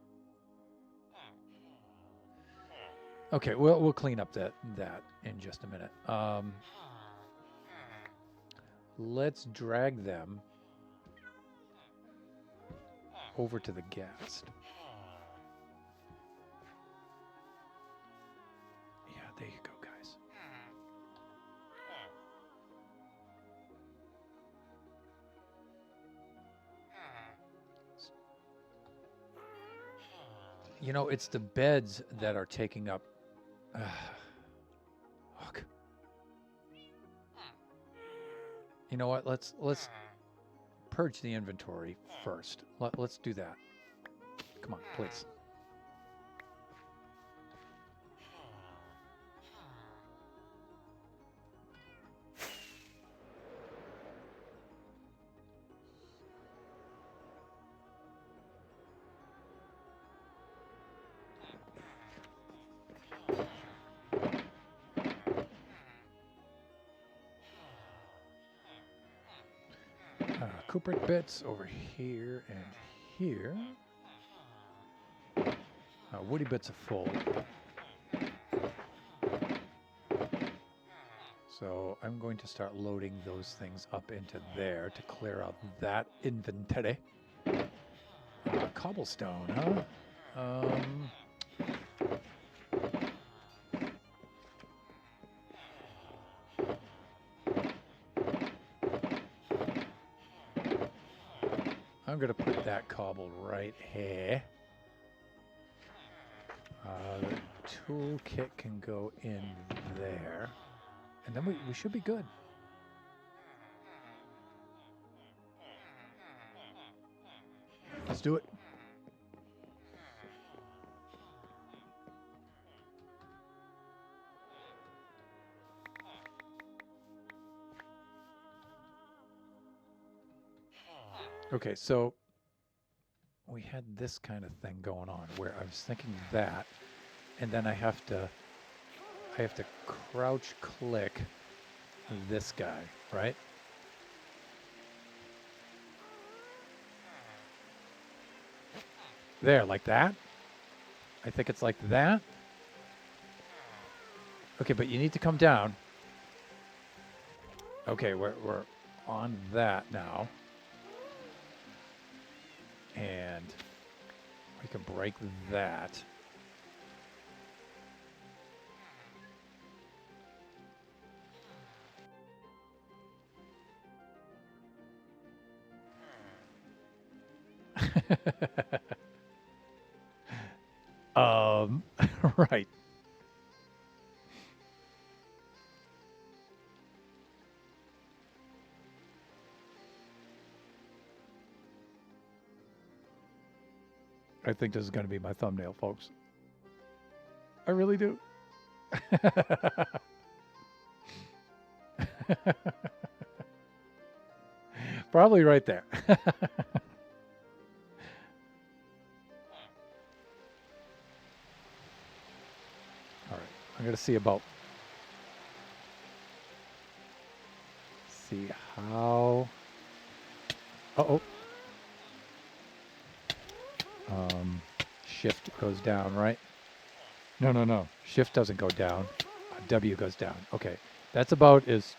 Okay, we'll clean up that in just a minute. Let's drag them over to the guest. Yeah, there you go, guys. You know, it's the beds that are taking up. Look. You know what? Let's purge the inventory first. Let's do that. Come on, please. Kubrick bits over here and here. Woody bits are full. So I'm going to start loading those things up into there to clear out that inventory. Cobblestone, huh? I'm going to put that cobble right here. The toolkit can go in there. And then we should be good. Let's do it. Okay, so we had this kind of thing going on where I was thinking that, and then I have to crouch click this guy, right? There, like that. I think it's like that. Okay, but you need to come down. Okay, we're on that now. And we can break that. Right. I think this is going to be my thumbnail, folks. I really do. Probably right there. All right. I'm going to see about. See how. Uh-oh. Shift goes down, right? No. Shift doesn't go down. W goes down. Okay. That's about as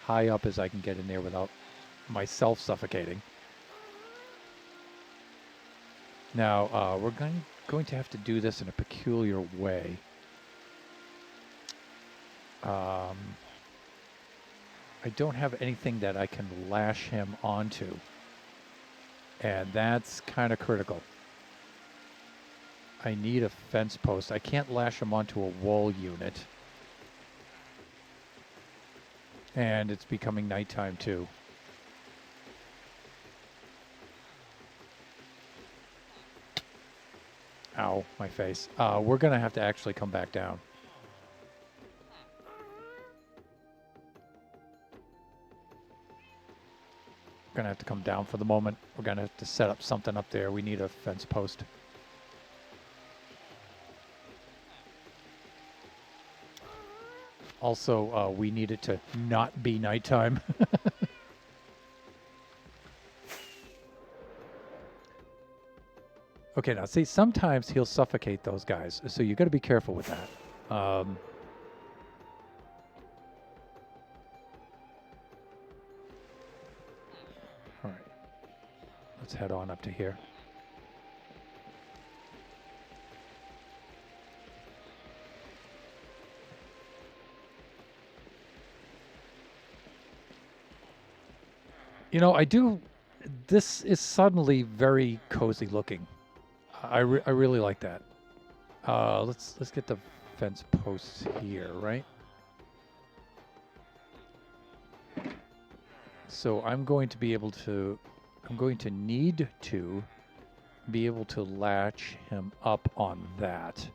high up as I can get in there without myself suffocating. Now, we're going to have to do this in a peculiar way. I don't have anything that I can lash him onto. And that's kind of critical. I need a fence post. I can't lash him onto a wall unit. And it's becoming nighttime too. Ow, my face. We're going to have to actually come back down. We're going to have to come down for the moment. We're going to have to set up something up there. We need a fence post. Also, we need it to not be nighttime. Okay, now see, sometimes he'll suffocate those guys, so you got to be careful with that. All right, let's head on up to here. You know, this is suddenly very cozy looking. I really like that. Let's get the fence posts here, right? So I'm going to need to be able to latch him up on that.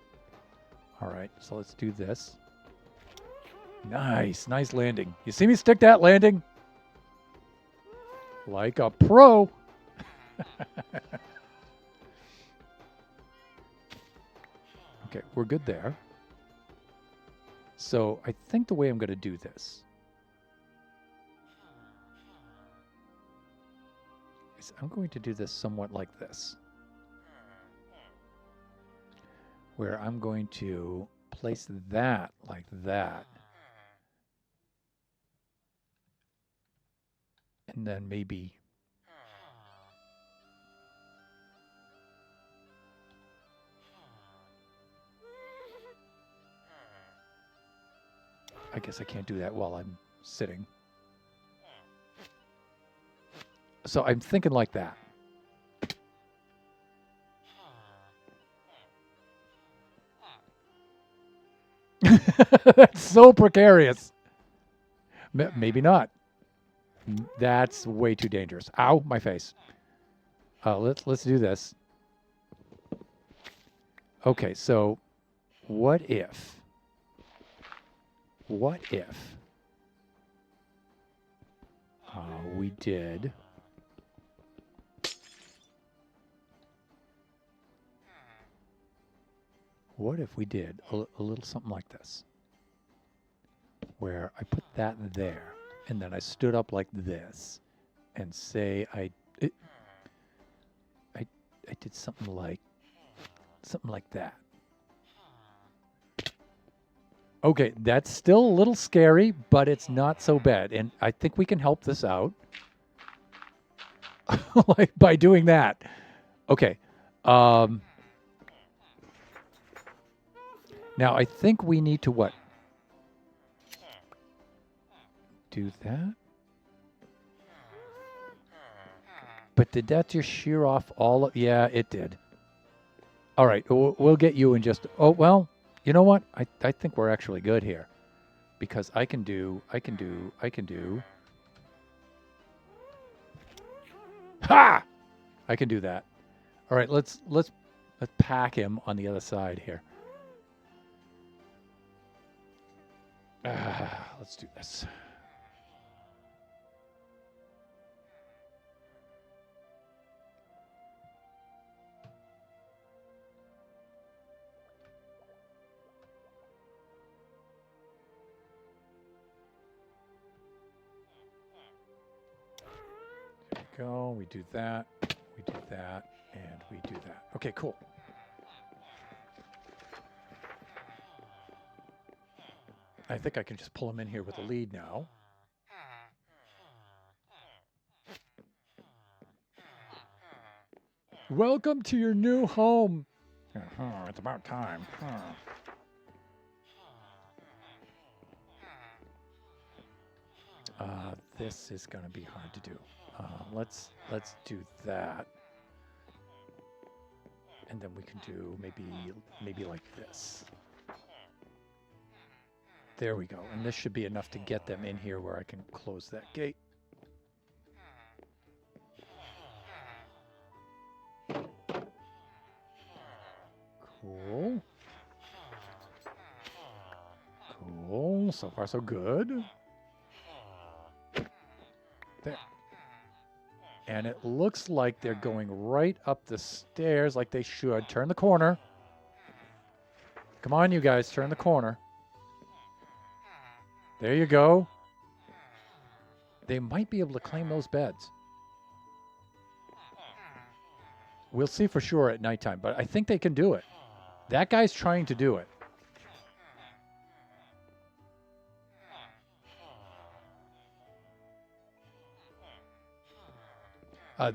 All right, so let's do this. Nice landing. You see me stick that landing? Like a pro. Okay, we're good there. So I think the way I'm going to do this is I'm going to do this somewhat like this, where I'm going to place that like that. And then maybe I guess I can't do that while I'm sitting. So I'm thinking like that. That's so precarious. Maybe not. That's way too dangerous. Ow, my face. Let's do this. Okay, so what if we did what if we did a little something like this, where I put that there, and then I stood up like this, and say I did something like that. Okay, that's still a little scary, but it's not so bad, and I think we can help this out, like by doing that. Okay. Now I think we need to what? Do that? But did that just shear off all of... Yeah, it did. All right, we'll get you in just... Oh, well, you know what? I think we're actually good here. Because I can do... Ha! I can do that. All right, let's pack him on the other side here. Let's do this. There we go. We do that. We do that. And we do that. Okay, cool. I think I can just pull him in here with a lead now. Welcome to your new home. It's about time. This is going to be hard to do. Let's do that. And then we can do maybe like this. There we go. And this should be enough to get them in here where I can close that gate. Cool. Cool. So far, so good. There. And it looks like they're going right up the stairs like they should. Turn the corner. Come on, you guys. Turn the corner. There you go. They might be able to claim those beds. We'll see for sure at nighttime, but I think they can do it. That guy's trying to do it.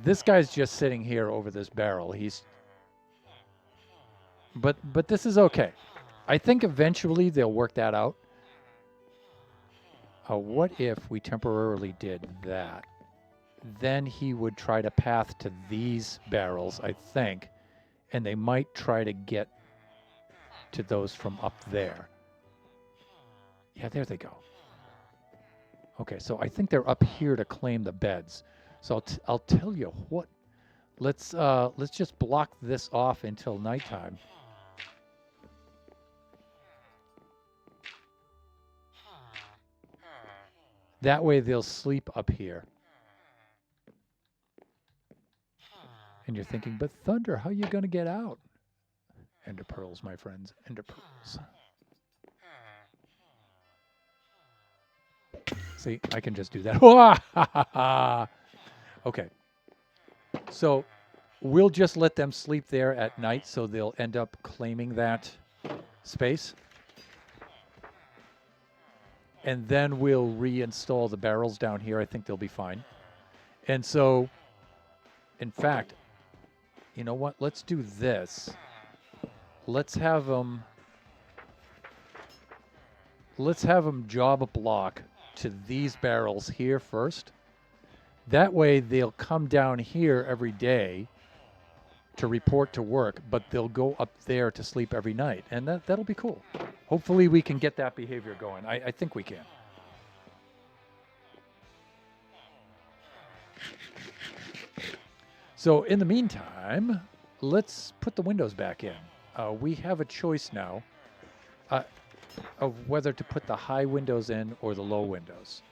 This guy's just sitting here over this barrel. But this is okay. I think eventually they'll work that out. What if we temporarily did that? Then he would try to path to these barrels, I think, and they might try to get to those from up there. Yeah, there they go. Okay, so I think they're up here to claim the beds. So I'll tell you what. Let's just block this off until nighttime. That way they'll sleep up here. And you're thinking, but Thunder, how are you going to get out? Ender pearls, my friends. Ender pearls. See, I can just do that. Okay. So we'll just let them sleep there at night so they'll end up claiming that space. And then we'll reinstall the barrels down here. I think they'll be fine. And so, in fact, you know what? Let's do this. Let's have them job a block to these barrels here first. That way they'll come down here every day to report to work, but they'll go up there to sleep every night. And that'll be cool. Hopefully we can get that behavior going. I think we can. So in the meantime, let's put the windows back in. We have a choice now of whether to put the high windows in or the low windows.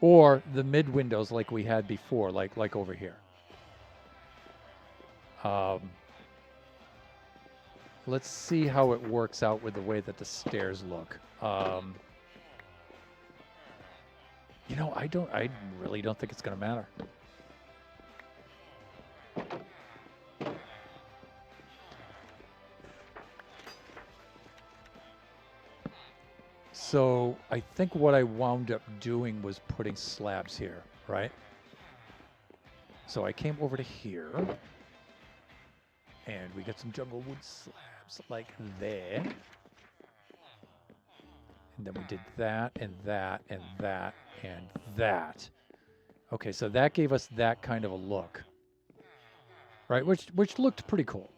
Or the mid windows like we had before, like over here. let's see how it works out with the way that the stairs look. You know, I really don't think it's going to matter. So I think what I wound up doing was putting slabs here, right? So I came over to here, and we got some jungle wood slabs like there. And then we did that, and that, and that, and that. Okay, so that gave us that kind of a look, right? Which looked pretty cool.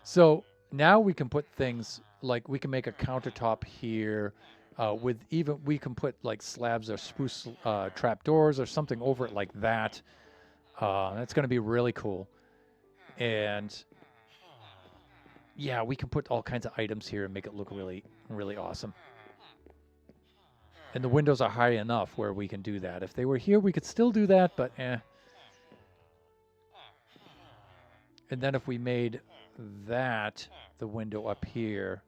So now we can put things like we can make a countertop here with even we can put like slabs or spruce trapdoors or something over it like that. That's going to be really cool. And yeah, we can put all kinds of items here and make it look really, really awesome. And the windows are high enough where we can do that. If they were here, we could still do that, but eh. And then if we made that the window up here,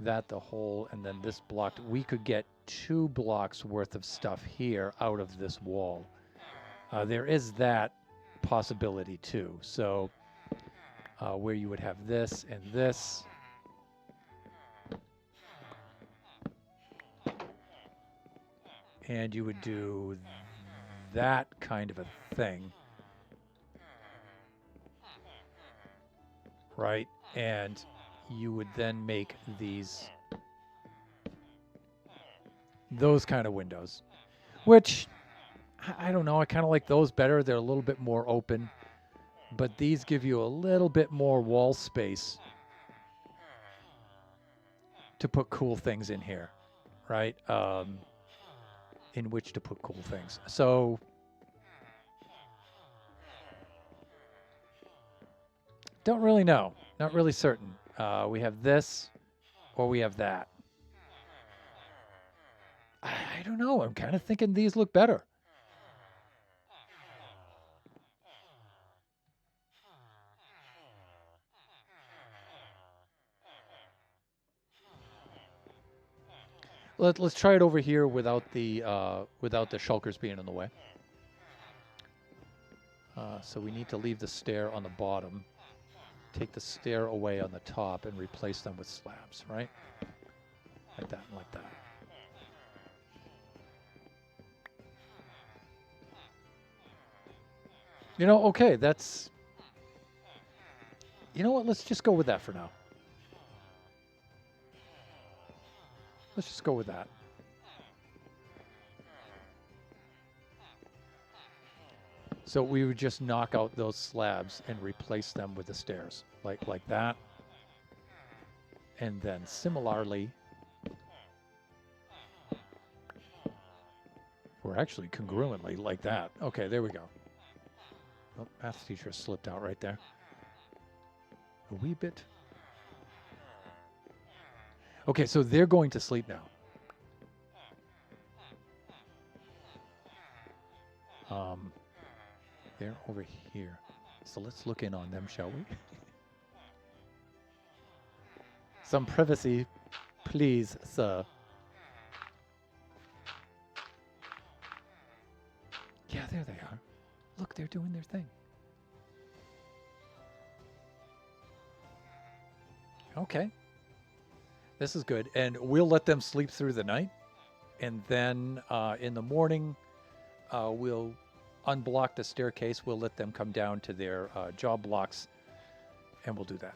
that the hole, and then this blocked, we could get 2 blocks worth of stuff here out of this wall. There is that possibility too. So where you would have this and this. And you would do that kind of a thing. Right? And you would then make those kind of windows, which I don't know. I kind of like those better. They're a little bit more open, but these give you a little bit more wall space to put cool things in here, right? In which to put cool things. So don't really know. Not really certain. We have this or we have that. I don't know. I'm kind of thinking these look better. Let's try it over here without the shulkers being in the way. So we need to leave the stair on the bottom, take the stair away on the top, and replace them with slabs, right? Like that and like that. You know, okay, that's... You know what? Let's just go with that for now. Let's just go with that. So we would just knock out those slabs and replace them with the stairs, like that. And then similarly, or actually congruently, like that. Okay, there we go. Oh, math teacher slipped out right there. A wee bit. Okay, so they're going to sleep now. They're over here. So let's look in on them, shall we? Some privacy, please, sir. Yeah, there they are. Look, they're doing their thing. Okay. This is good. And we'll let them sleep through the night. And then in the morning, we'll unblock the staircase. We'll let them come down to their job blocks. And we'll do that.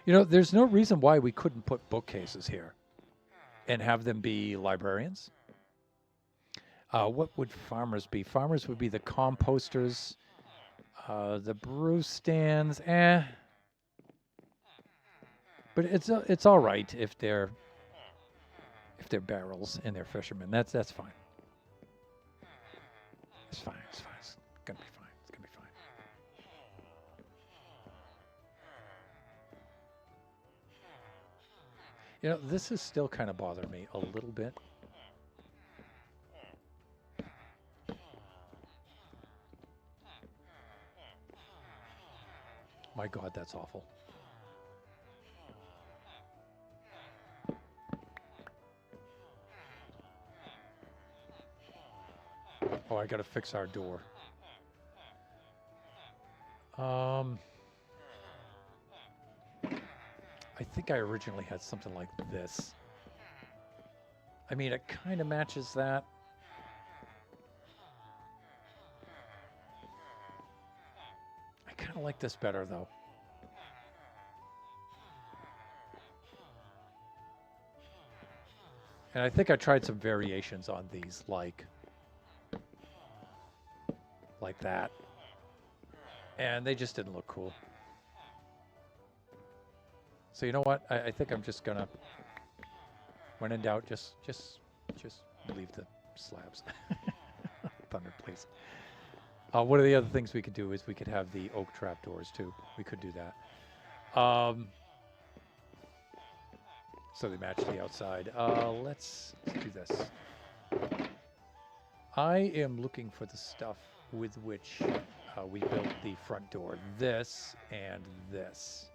You know, there's no reason why we couldn't put bookcases here and have them be librarians. What would farmers be? Farmers would be the composters, the brew stands, But it's all right if they're barrels and they're fishermen. That's fine. It's fine. It's fine. It's gonna be fine. It's gonna be fine. You know, this is still kind of bothering me a little bit. My God, that's awful. Oh, I gotta fix our door. I think I originally had something like this. I mean, it kind of matches that. I kind of like this better, though. And I think I tried some variations on these, like that. And they just didn't look cool. So you know what? I think I'm just gonna, when in doubt, just leave the slabs. Thunder, please. One of the other things we could do is we could have the oak trapdoors too. We could do that. So they match the outside. Let's do this. I am looking for the stuff with which we built the front door. This and this.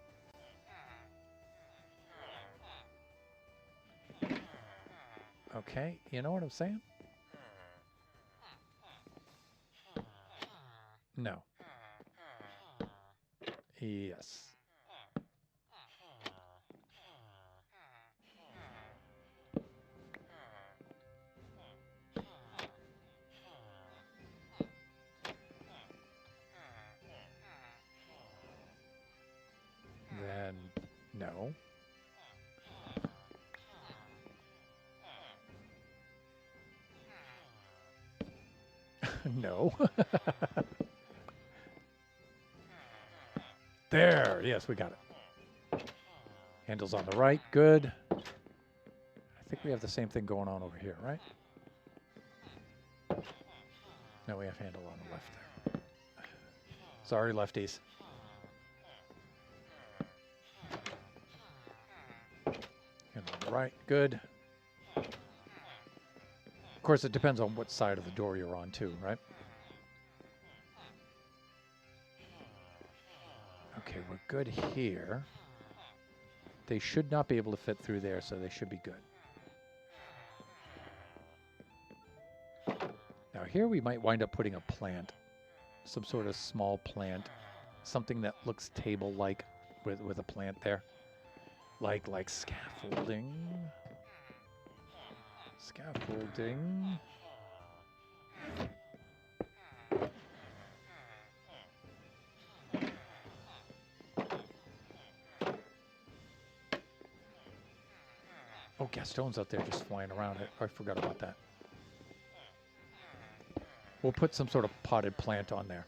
Okay, you know what I'm saying? No. Yes. Then no. No. There. Yes, we got it. Handles on the right. Good. I think we have the same thing going on over here, right? No, we have handle on the left there. Sorry, lefties. Handle on the right. Good. Of course, it depends on what side of the door you're on, too, right? Okay, we're good here. They should not be able to fit through there, so they should be good. Now here we might wind up putting a plant. Some sort of small plant. Something that looks table-like with a plant there. Like scaffolding. Scaffolding. Oh, Gaston's out there just flying around. I forgot about that. We'll put some sort of potted plant on there.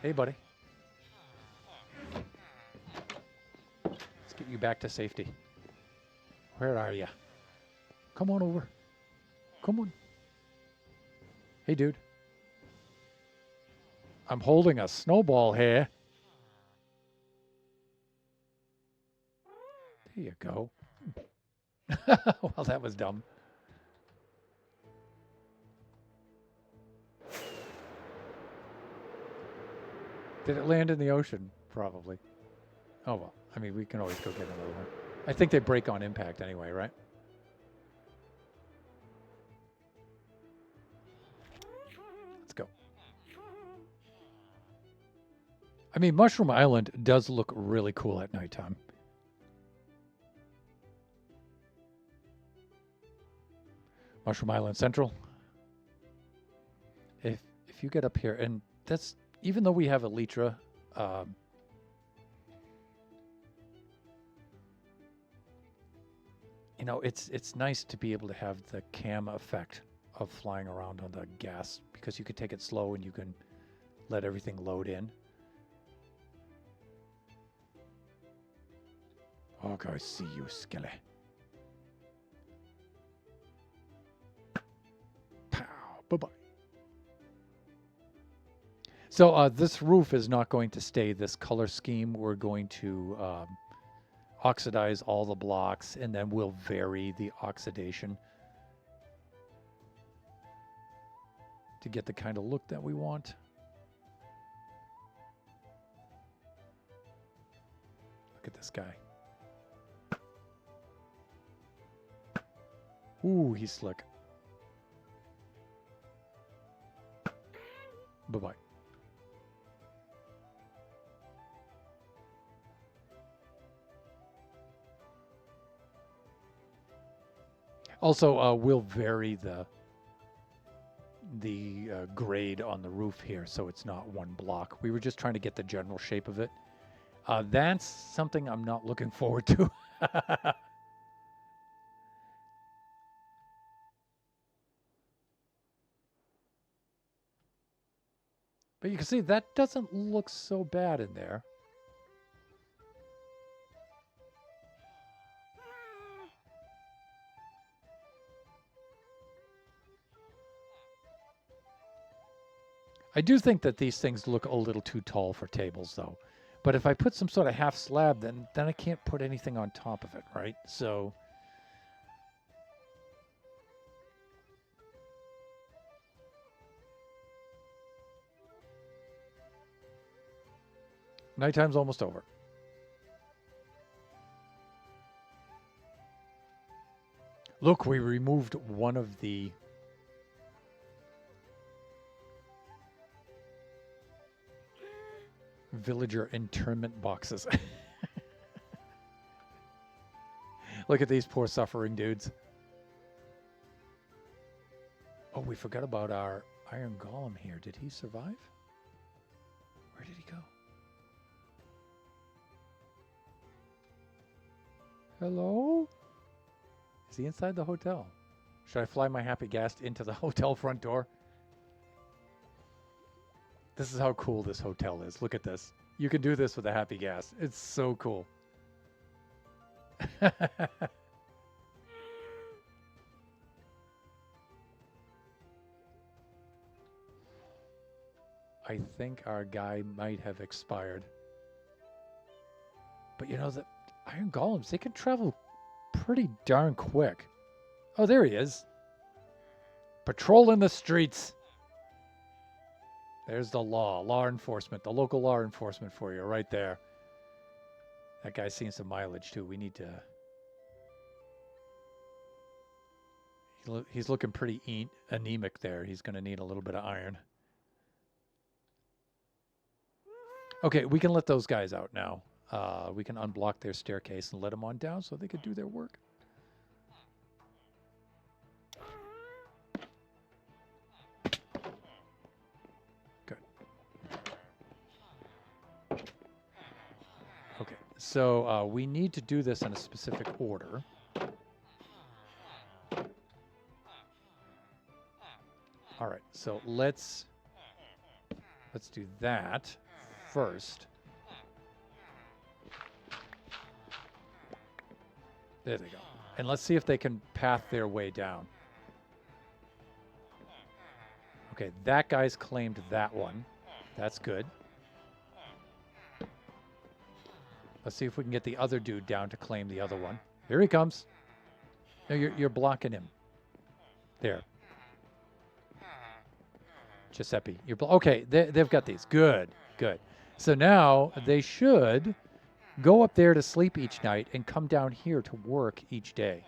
Hey, buddy. Let's get you back to safety. Where are you? Come on over. Come on. Hey, dude. I'm holding a snowball here. There you go. Well, that was dumb. Did it land in the ocean? Probably. Oh, well. I mean, we can always go get another one. I think they break on impact anyway, right? Let's go. I mean, Mushroom Island does look really cool at nighttime. Mushroom Island Central. If you get up here, and that's, even though we have Elytra, you know, it's nice to be able to have the cam effect of flying around on the gas, because you can take it slow and you can let everything load in. Oh, I see you, Skelly. Pow, bye-bye. So this roof is not going to stay this color scheme. We're going to oxidize all the blocks, and then we'll vary the oxidation to get the kind of look that we want. Look at this guy. Ooh, he's slick. Bye-bye. Also, we'll vary the grade on the roof here so it's not one block. We were just trying to get the general shape of it. That's something I'm not looking forward to. But you can see that doesn't look so bad in there. I do think that these things look a little too tall for tables, though. But if I put some sort of half slab, then I can't put anything on top of it, right? So nighttime's almost over. Look, we removed one of the villager internment boxes. Look at these poor suffering dudes. Oh, we forgot about our iron golem here. Did he survive? Where did he go? Hello? Is he inside the hotel? Should I fly my happy ghast into the hotel front door? This is how cool this hotel is. Look at this. You can do this with a happy ghast. It's so cool. I think our guy might have expired. But you know, the iron golems, they can travel pretty darn quick. Oh, there he is. Patrolling the streets. There's the law enforcement, the local law enforcement for you right there. That guy's seen some mileage too. We need to... He's looking pretty anemic there. He's going to need a little bit of iron. Okay, we can let those guys out now. We can unblock their staircase and let them on down so they could do their work. Good. Okay, so we need to do this in a specific order. All right, so let's do that first. There they go. And let's see if they can path their way down. Okay, that guy's claimed that one. That's good. Let's see if we can get the other dude down to claim the other one. Here he comes. No, you're blocking him. There. Giuseppe. Okay, they've got these. Good, good. So now they should go up there to sleep each night and come down here to work each day.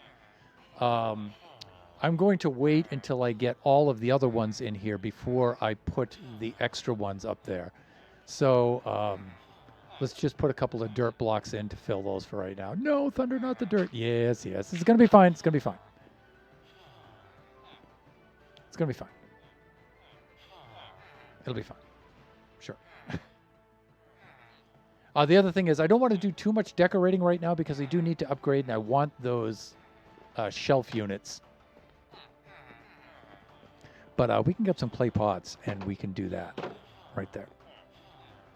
I'm going to wait until I get all of the other ones in here before I put the extra ones up there. So let's just put a couple of dirt blocks in to fill those for right now. No, Thunder, not the dirt. Yes, yes. It's going to be fine. It's going to be fine. It's going to be fine. It'll be fine. Sure. The other thing is I don't want to do too much decorating right now because I do need to upgrade, and I want those shelf units. But we can get some clay pots, and we can do that right there.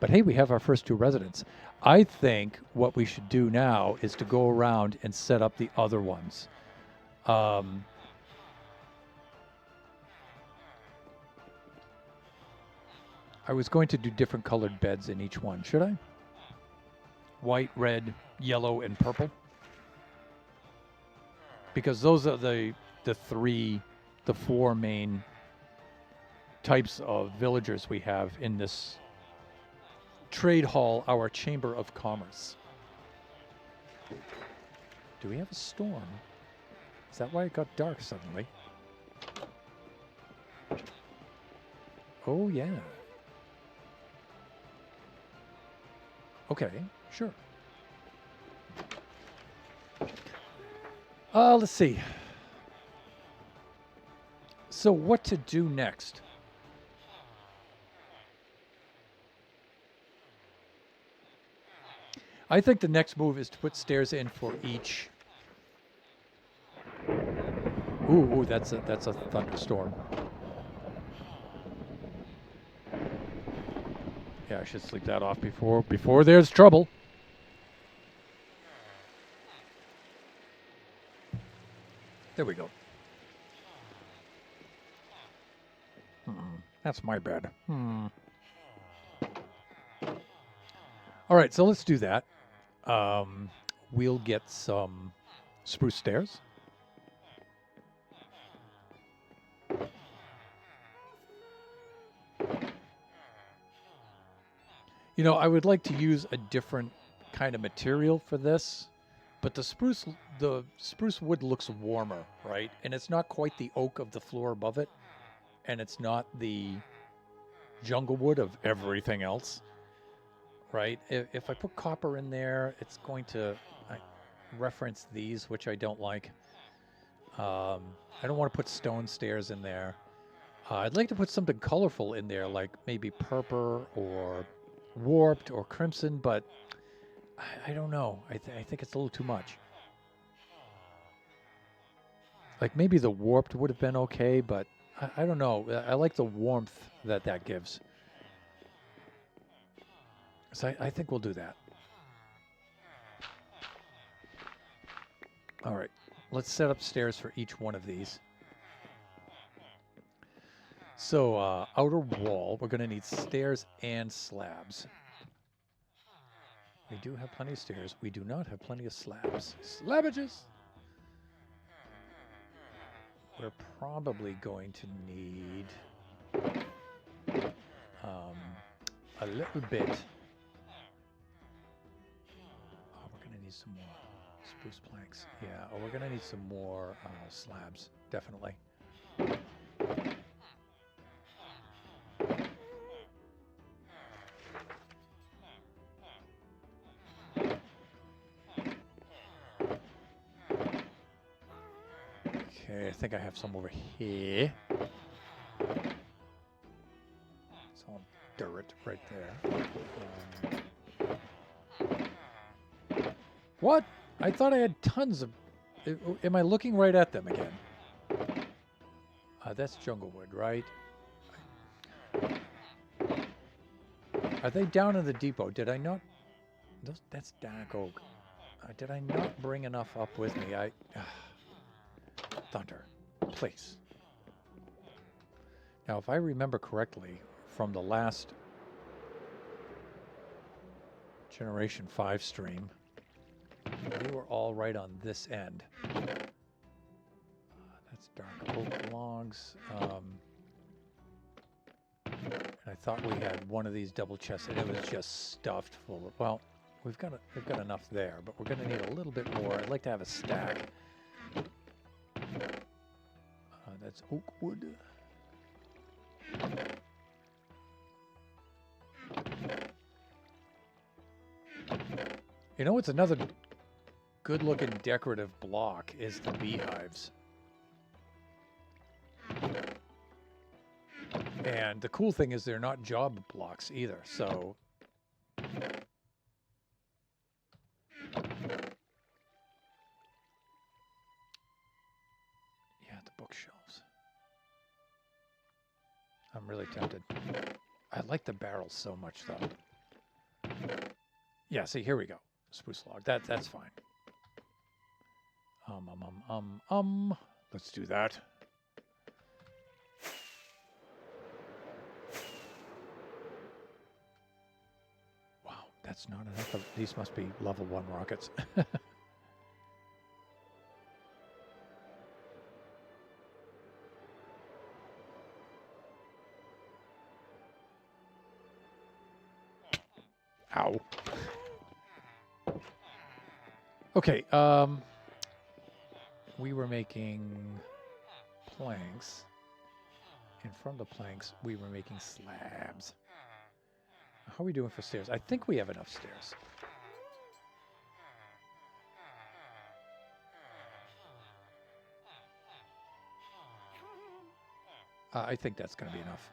But hey, we have our first two residents. I think what we should do now is to go around and set up the other ones. I was going to do different colored beds in each one. Should I? white, red, yellow, and purple. Because those are the four main types of villagers we have in this trade hall, our Chamber of Commerce. Do we have a storm? Is that why it got dark suddenly? Oh, yeah. Okay, sure. Let's see. So what to do next? I think the next move is to put stairs in for each. Ooh, that's a thunderstorm. Yeah, I should sleep that off before there's trouble. There we go. That's my bad. All right, so let's do that. We'll get some spruce stairs. You know, I would like to use a different kind of material for this, but the spruce wood looks warmer, right? And it's not quite the oak of the floor above it, and it's not the jungle wood of everything else, right? If I put copper in there, it's going to reference these, which I don't like. I don't want to put stone stairs in there. I'd like to put something colorful in there, like maybe purple or warped or crimson, but I don't know. I think it's a little too much. Like maybe the warped would have been okay, but I don't know. I like the warmth that gives. So I think we'll do that. All right. Let's set up stairs for each one of these. So outer wall, we're going to need stairs and slabs. We do have plenty of stairs. We do not have plenty of slabs. Slabbages! We're probably going to need a little bit. Oh, we're going to need some more spruce planks. Yeah, we're going to need some more slabs, definitely. Okay, I think I have some over here. It's all dirt right there. What? I thought I had tons of... Am I looking right at them again? That's jungle wood, right? Are they down in the depot? Did I not... That's dark oak. Did I not bring enough up with me? Thunder, please. Now, if I remember correctly, from the last Generation 5 stream, we were all right on this end. That's dark oak logs. And I thought we had one of these double chests, and it was just stuffed full of... Well, we've got enough there, but we're going to need a little bit more. I'd like to have a stack. That's oak wood. You know what's another good-looking decorative block is the beehives. And the cool thing is they're not job blocks either, so... Yeah, the bookshelves. I'm really tempted. I like the barrels so much, though. Yeah, see, here we go. Spruce log. That's fine. Let's do that. Wow, That's not enough. These must be level 1 rockets. Ow. Okay, we were making planks. And from the planks, we were making slabs. How are we doing for stairs? I think we have enough stairs. I think that's going to be enough.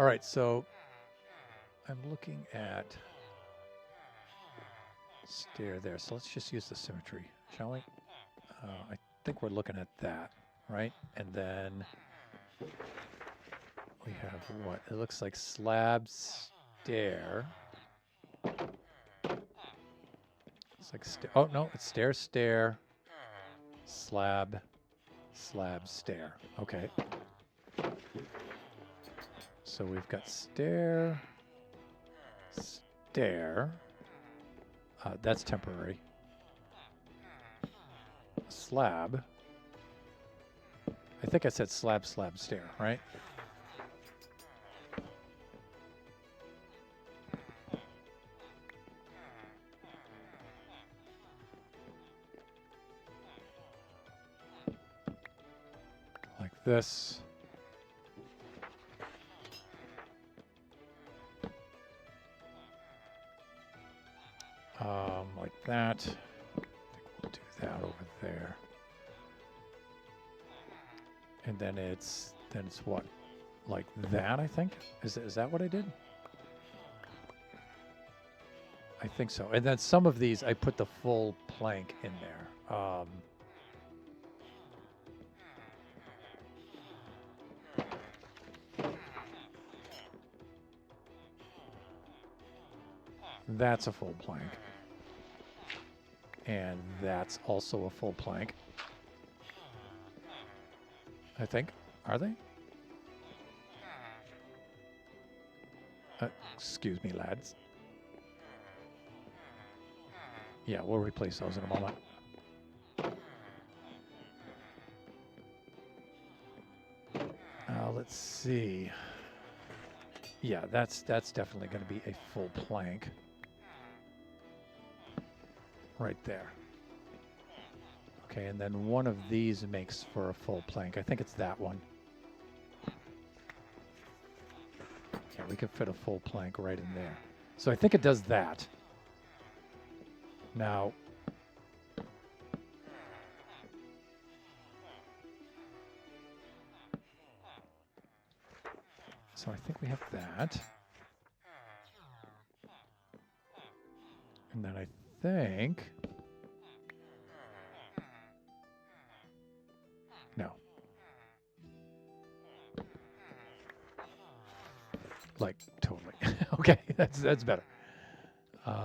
All right, so I'm looking at stair there. So let's just use the symmetry, shall we? I think we're looking at that, right? And then we have what? It looks like slab, stair. It's like oh no, it's stair, stair, slab, slab, stair. Okay. So we've got stair, stair. That's temporary. Slab. I think I said slab, slab, stair, right? Like this. Like that. I think we'll do that over there. And then it's what? Like that, I think? Is that what I did? I think so. And then some of these, I put the full plank in there. That's a full plank. And that's also a full plank. I think. Are they? Excuse me, lads. Yeah, we'll replace those in a moment. Let's see. Yeah, that's definitely going to be a full plank. Right there. Okay, and then one of these makes for a full plank. I think it's that one. Yeah, we could fit a full plank right in there. So I think it does that. Now, so I think we have that. And then I think... No. Like, totally. Okay, that's better.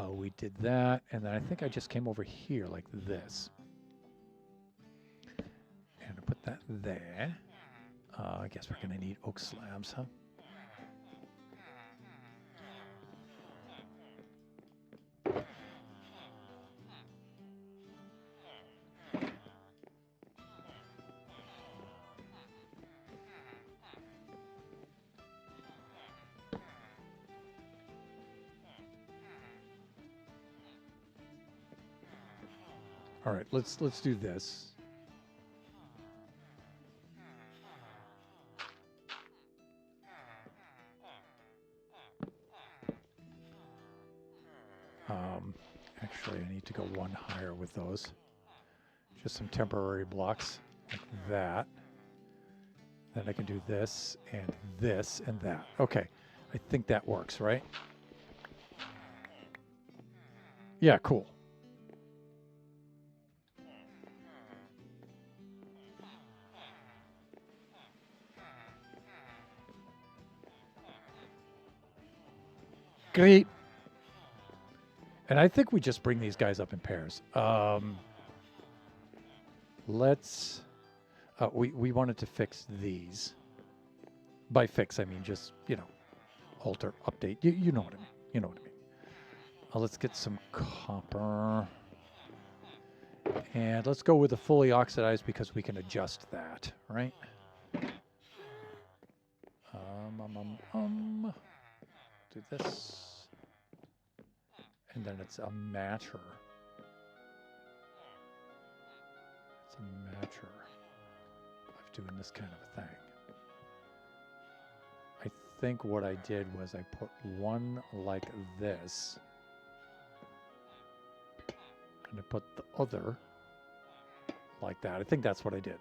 We did that, and then I think I just came over here like this. And I put that there. I guess we're going to need oak slabs, huh? All right, let's do this. Actually, I need to go one higher with those. Just some temporary blocks like that. Then I can do this and that. Okay, I think that works, right? Yeah, cool. Great. And I think we just bring these guys up in pairs. Let's... we wanted to fix these. By fix, I mean just, you know, alter, update. You know what I mean. You know what I mean. Let's get some copper. And let's go with the fully oxidized because we can adjust that, right? Do this. And then it's a matter. It's a matter of doing this kind of a thing. I think what I did was I put one like this. And I put the other like that. I think that's what I did.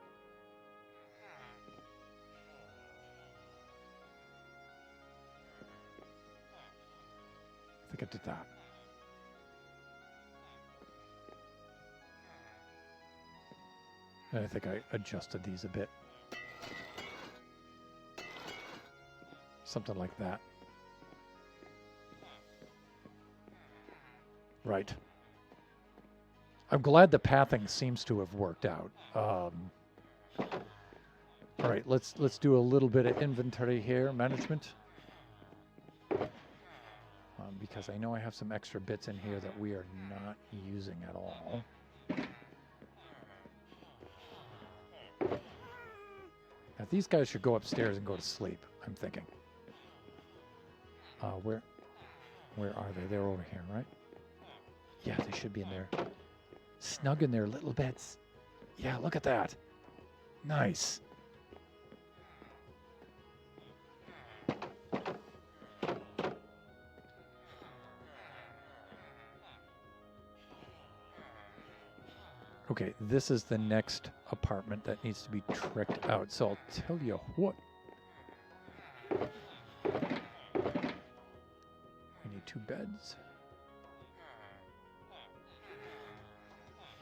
I think I did that. And I think I adjusted these a bit. Something like that. Right. I'm glad the pathing seems to have worked out. All right, let's do a little bit of inventory here, management. Because I know I have some extra bits in here that we are not using at all. Now, these guys should go upstairs and go to sleep, I'm thinking. Where are they? They're over here, right? Yeah, they should be in there. Snug in their little beds. Yeah, look at that. Nice. Okay, this is the next apartment that needs to be tricked out. So I'll tell you what. We need 2 beds.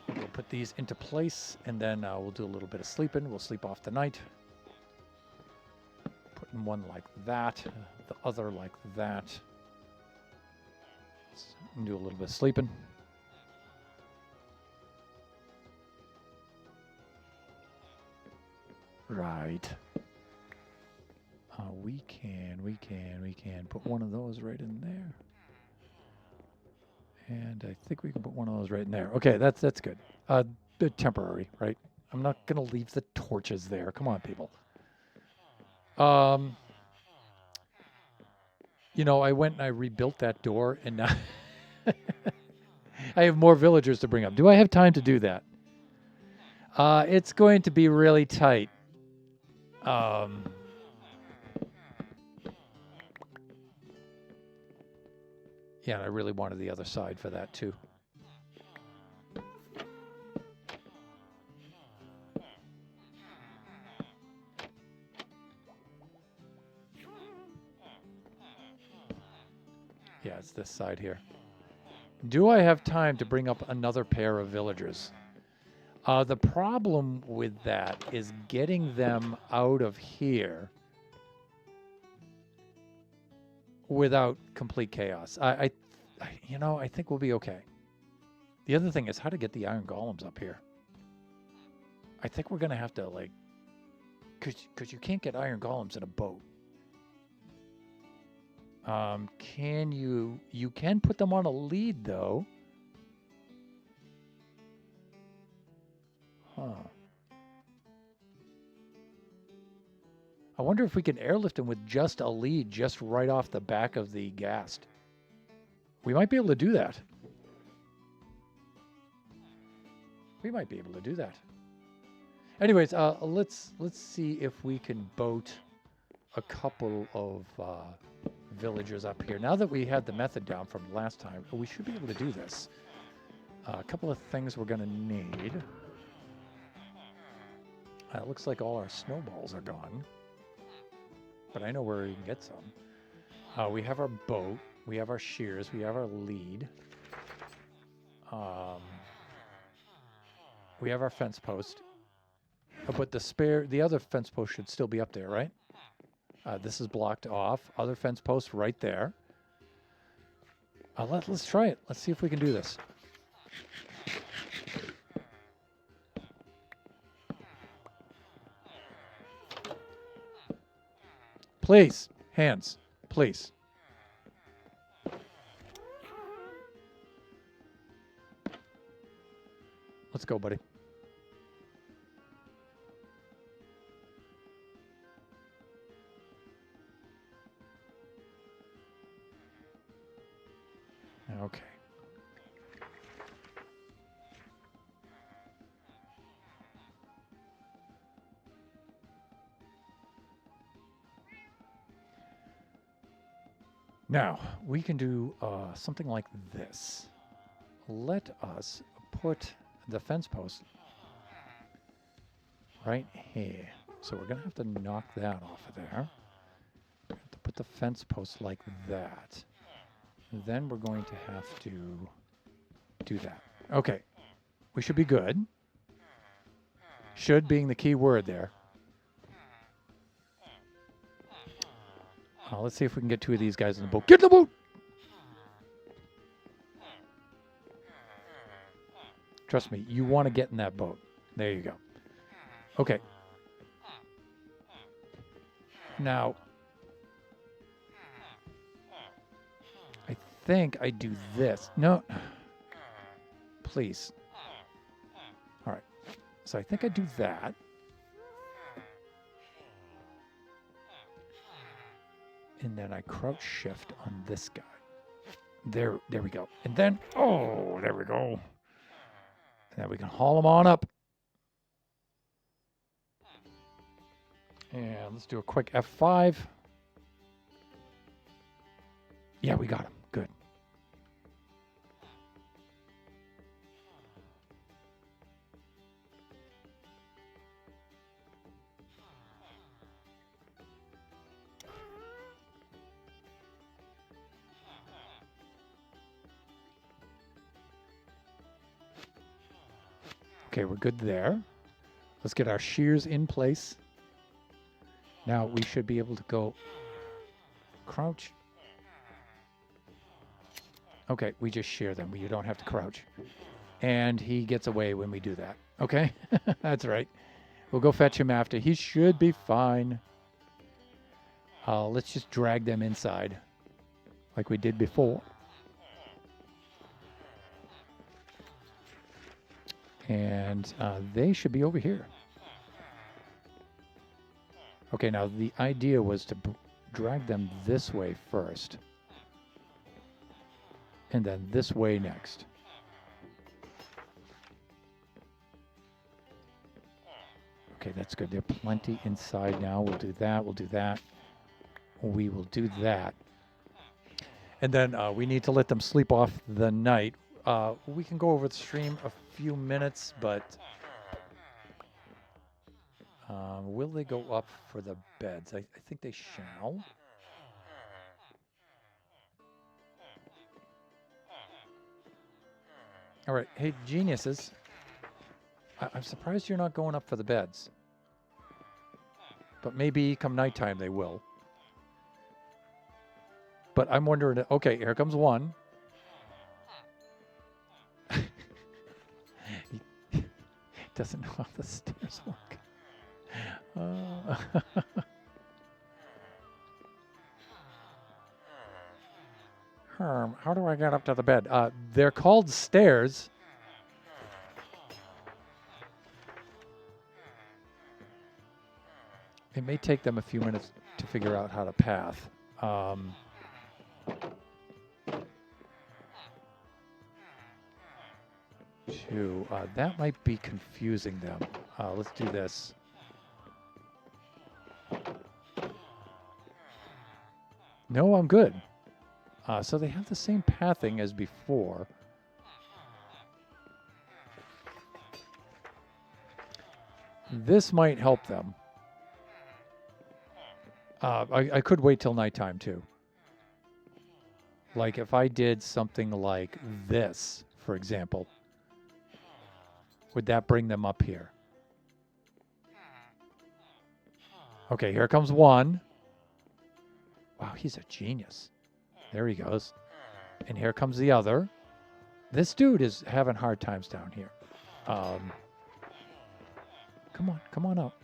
We'll put these into place, and then we'll do a little bit of sleeping. We'll sleep off the night. Putting one like that, the other like that. Let's do a little bit of sleeping. Right. We can put one of those right in there. And I think we can put one of those right in there. Okay, that's good. Bit temporary, right? I'm not going to leave the torches there. Come on, people. You know, I went and I rebuilt that door, and now I have more villagers to bring up. Do I have time to do that? It's going to be really tight. Yeah, and I really wanted the other side for that too. Yeah, it's this side here. Do I have time to bring up another pair of villagers? The problem with that is getting them out of here without complete chaos. I think we'll be okay. The other thing is how to get the iron golems up here. I think we're going to have to, like, because you can't get iron golems in a boat. You can put them on a lead, though. Huh. I wonder if we can airlift them with just a lead just right off the back of the ghast. We might be able to do that. We might be able to do that. Anyways, let's see if we can boat a couple of villagers up here. Now that we had the method down from last time, we should be able to do this. A couple of things we're going to need. It looks like all our snowballs are gone. But I know where we can get some. We have our boat. We have our shears. We have our lead. We have our fence post. But the other fence post should still be up there, right? This is blocked off. Other fence post right there. Let's try it. Let's see if we can do this. Please. Hands. Please. Let's go, buddy. Okay. Now, we can do something like this. Let us put the fence post right here. So we're going to have to knock that off of there. We have to put the fence post like that. Then we're going to have to do that. Okay. We should be good. Should being the key word there. Let's see if we can get two of these guys in the boat. Get in the boat! Trust me, you want to get in that boat. There you go. Okay. Now, I think I do this. No. Please. All right. So I think I do that. And then I crouch shift on this guy. There we go. And then, oh, there we go. And then we can haul them on up. And let's do a quick F5. Yeah, we got him. Good. Okay, we're good there. Let's get our shears in place. Now we should be able to go crouch. Okay, we just shear them. You don't have to crouch. And he gets away when we do that. Okay, that's right. We'll go fetch him after. He should be fine. Let's just drag them inside like we did before. And they should be over here. Okay, now the idea was to drag them this way first. And then this way next. Okay, that's good. There are plenty inside now. We'll do that. We'll do that. We will do that. And then we need to let them sleep off the night. We can go over the stream a few minutes, but will they go up for the beds? I think they shall. All right. Hey, geniuses. I'm surprised you're not going up for the beds. But maybe come nighttime they will. But I'm wondering, okay, here comes one. He doesn't know how the stairs work. Herm, how do I get up to the bed? They're called stairs. It may take them a few minutes to figure out how to path. That might be confusing them. Let's do this. No, I'm good. So they have the same pathing as before. This might help them. I could wait till nighttime too. Like if I did something like this, for example, would that bring them up here? Okay, here comes one. Wow, he's a genius. There he goes. And here comes the other. This dude is having hard times down here. Come on out.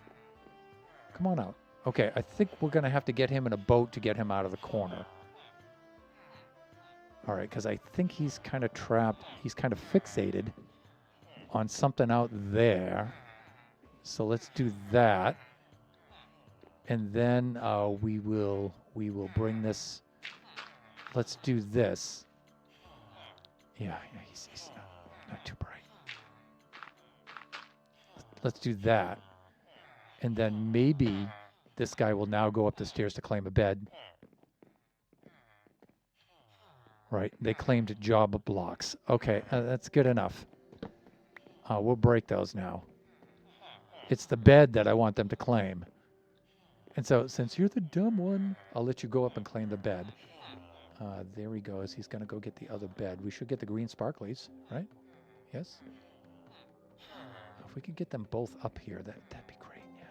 Come on out. Okay, I think we're going to have to get him in a boat to get him out of the corner. All right, because I think he's kind of trapped. He's kind of fixated on something out there. So let's do that. And then we will bring this. Let's do this. Yeah, he's not too bright. Let's do that. And then maybe this guy will now go up the stairs to claim a bed. Right, they claimed job blocks. Okay, that's good enough. We'll break those now. It's the bed that I want them to claim. And so, since you're the dumb one, I'll let you go up and claim the bed. There he goes. He's going to go get the other bed. We should get the green sparklies, right? Yes? If we could get them both up here, that'd be great, yeah.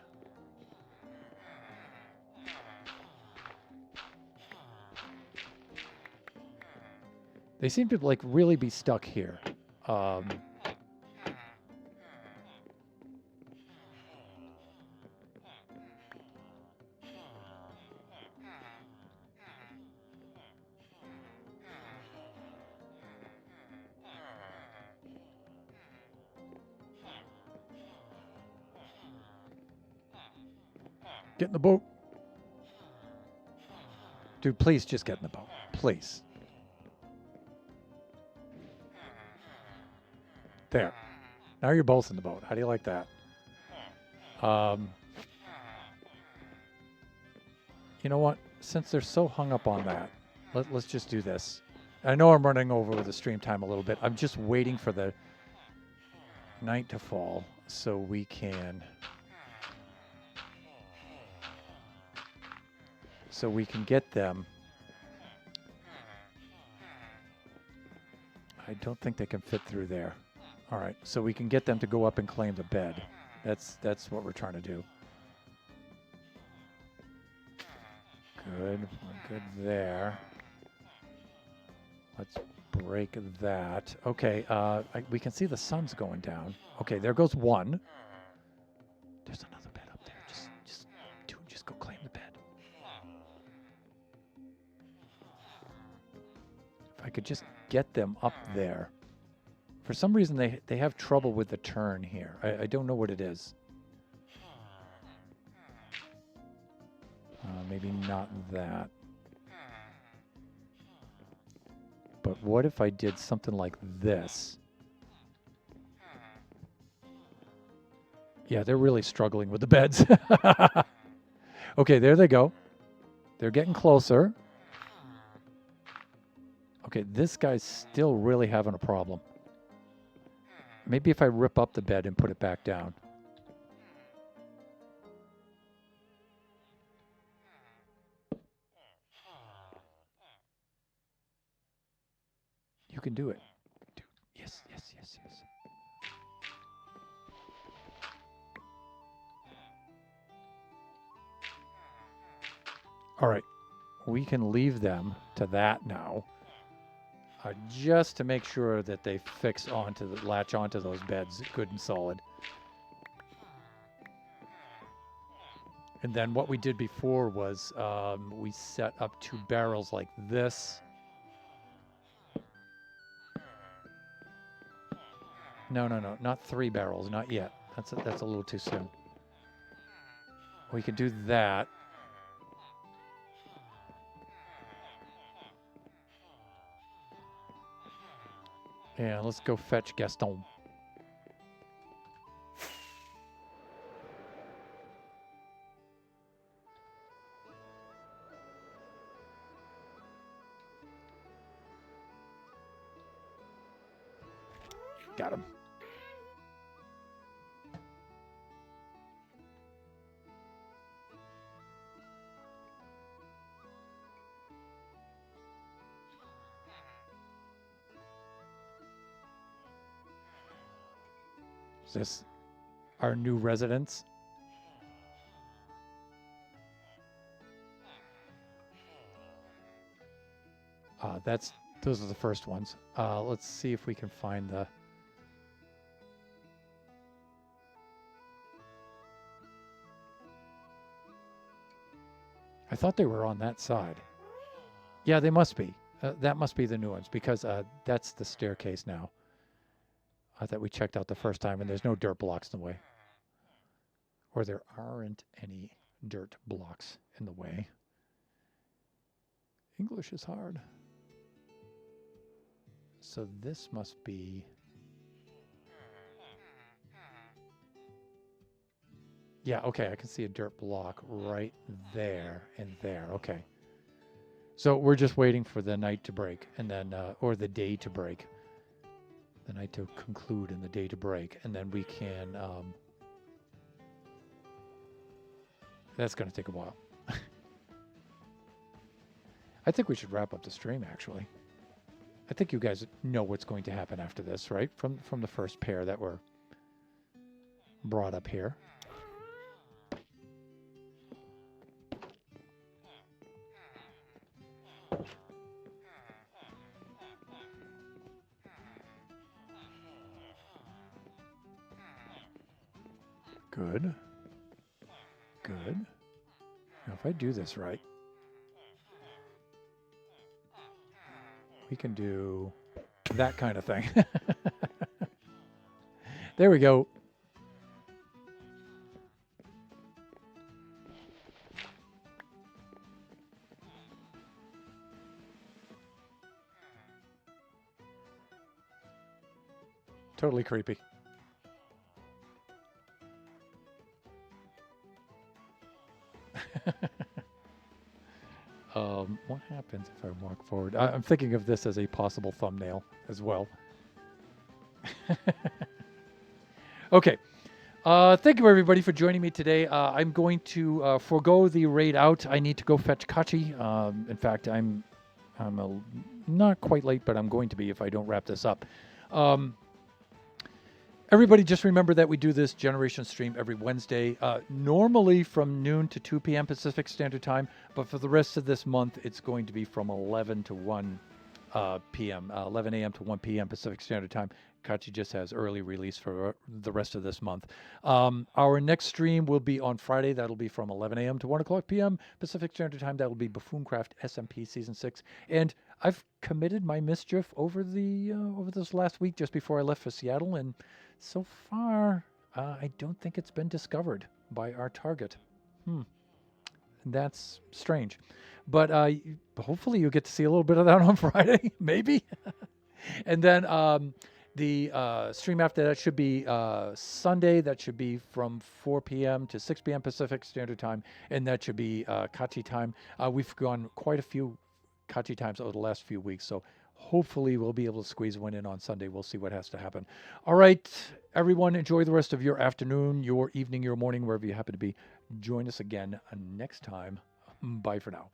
They seem to, like, really be stuck here. Get in the boat. Dude, please just get in the boat. Please. There. Now you're both in the boat. How do you like that? You know what? Since they're so hung up on that, let's just do this. I know I'm running over with the stream time a little bit. I'm just waiting for the night to fall so we can... So we can get them. I don't think they can fit through there. All right, so we can get them to go up and claim the bed. That's what we're trying to do. Good, we're good there. Let's break that. Okay, we can see the sun's going down. Okay, there goes one. There's another bed up there. Just go claim the bed. If I could just get them up there. For some reason, they have trouble with the turn here. I don't know what it is. Maybe not that. But what if I did something like this? Yeah, they're really struggling with the beds. Okay, there they go. They're getting closer. Okay, this guy's still really having a problem. Maybe if I rip up the bed and put it back down. You can do it. Dude, yes. All right, we can leave them to that now. Just to make sure that they latch onto those beds good and solid. And then what we did before was we set up 2 barrels like this. No, not 3 barrels, not yet. That's a little too soon. We can do that. Yeah, let's go fetch Gaston. Got him. Is this our new residence? Those are the first ones. Let's see if we can find the... I thought they were on that side. Yeah, they must be. That must be the new ones because that's the staircase now. I thought we checked out the first time and there's no dirt blocks in the way. Or there aren't any dirt blocks in the way. English is hard. So this must be... Yeah, okay, I can see a dirt block right there and there. Okay. So we're just waiting for the night to break and then, or the day to break. The night to conclude and the day to break. And then we can, that's going to take a while. I think we should wrap up the stream, actually. I think you guys know what's going to happen after this, right? From the first pair that were brought up here. Good. Good. Now, if I do this right, we can do that kind of thing. There we go. Totally creepy. What happens if I walk forward? I'm thinking of this as a possible thumbnail as well. Okay. Thank you, everybody, for joining me today. I'm going to forego the raid out. I need to go fetch Kachi. In fact, I'm not quite late, but I'm going to be if I don't wrap this up. Everybody, just remember that we do this Generation stream every Wednesday, normally from noon to 2 p.m. Pacific Standard Time, but for the rest of this month, it's going to be from 11 to 1 p.m., 11 a.m. to 1 p.m. Pacific Standard Time. Kachi just has early release for the rest of this month. Our next stream will be on Friday. That'll be from 11 a.m. to 1 o'clock p.m. Pacific Standard Time. That'll be Buffooncraft SMP Season 6. And I've committed my mischief over this last week just before I left for Seattle, and so far, I don't think it's been discovered by our target. That's strange. But hopefully you'll get to see a little bit of that on Friday, maybe. And then the stream after that should be Sunday. That should be from 4 p.m. to 6 p.m. Pacific Standard Time, and that should be Kachi time. We've gone quite a few Kachi times over the last few weeks, so hopefully we'll be able to squeeze one in on Sunday. We'll see what has to happen. All right, everyone, enjoy the rest of your afternoon, your evening, your morning, wherever you happen to be. Join us again next time. Bye for now.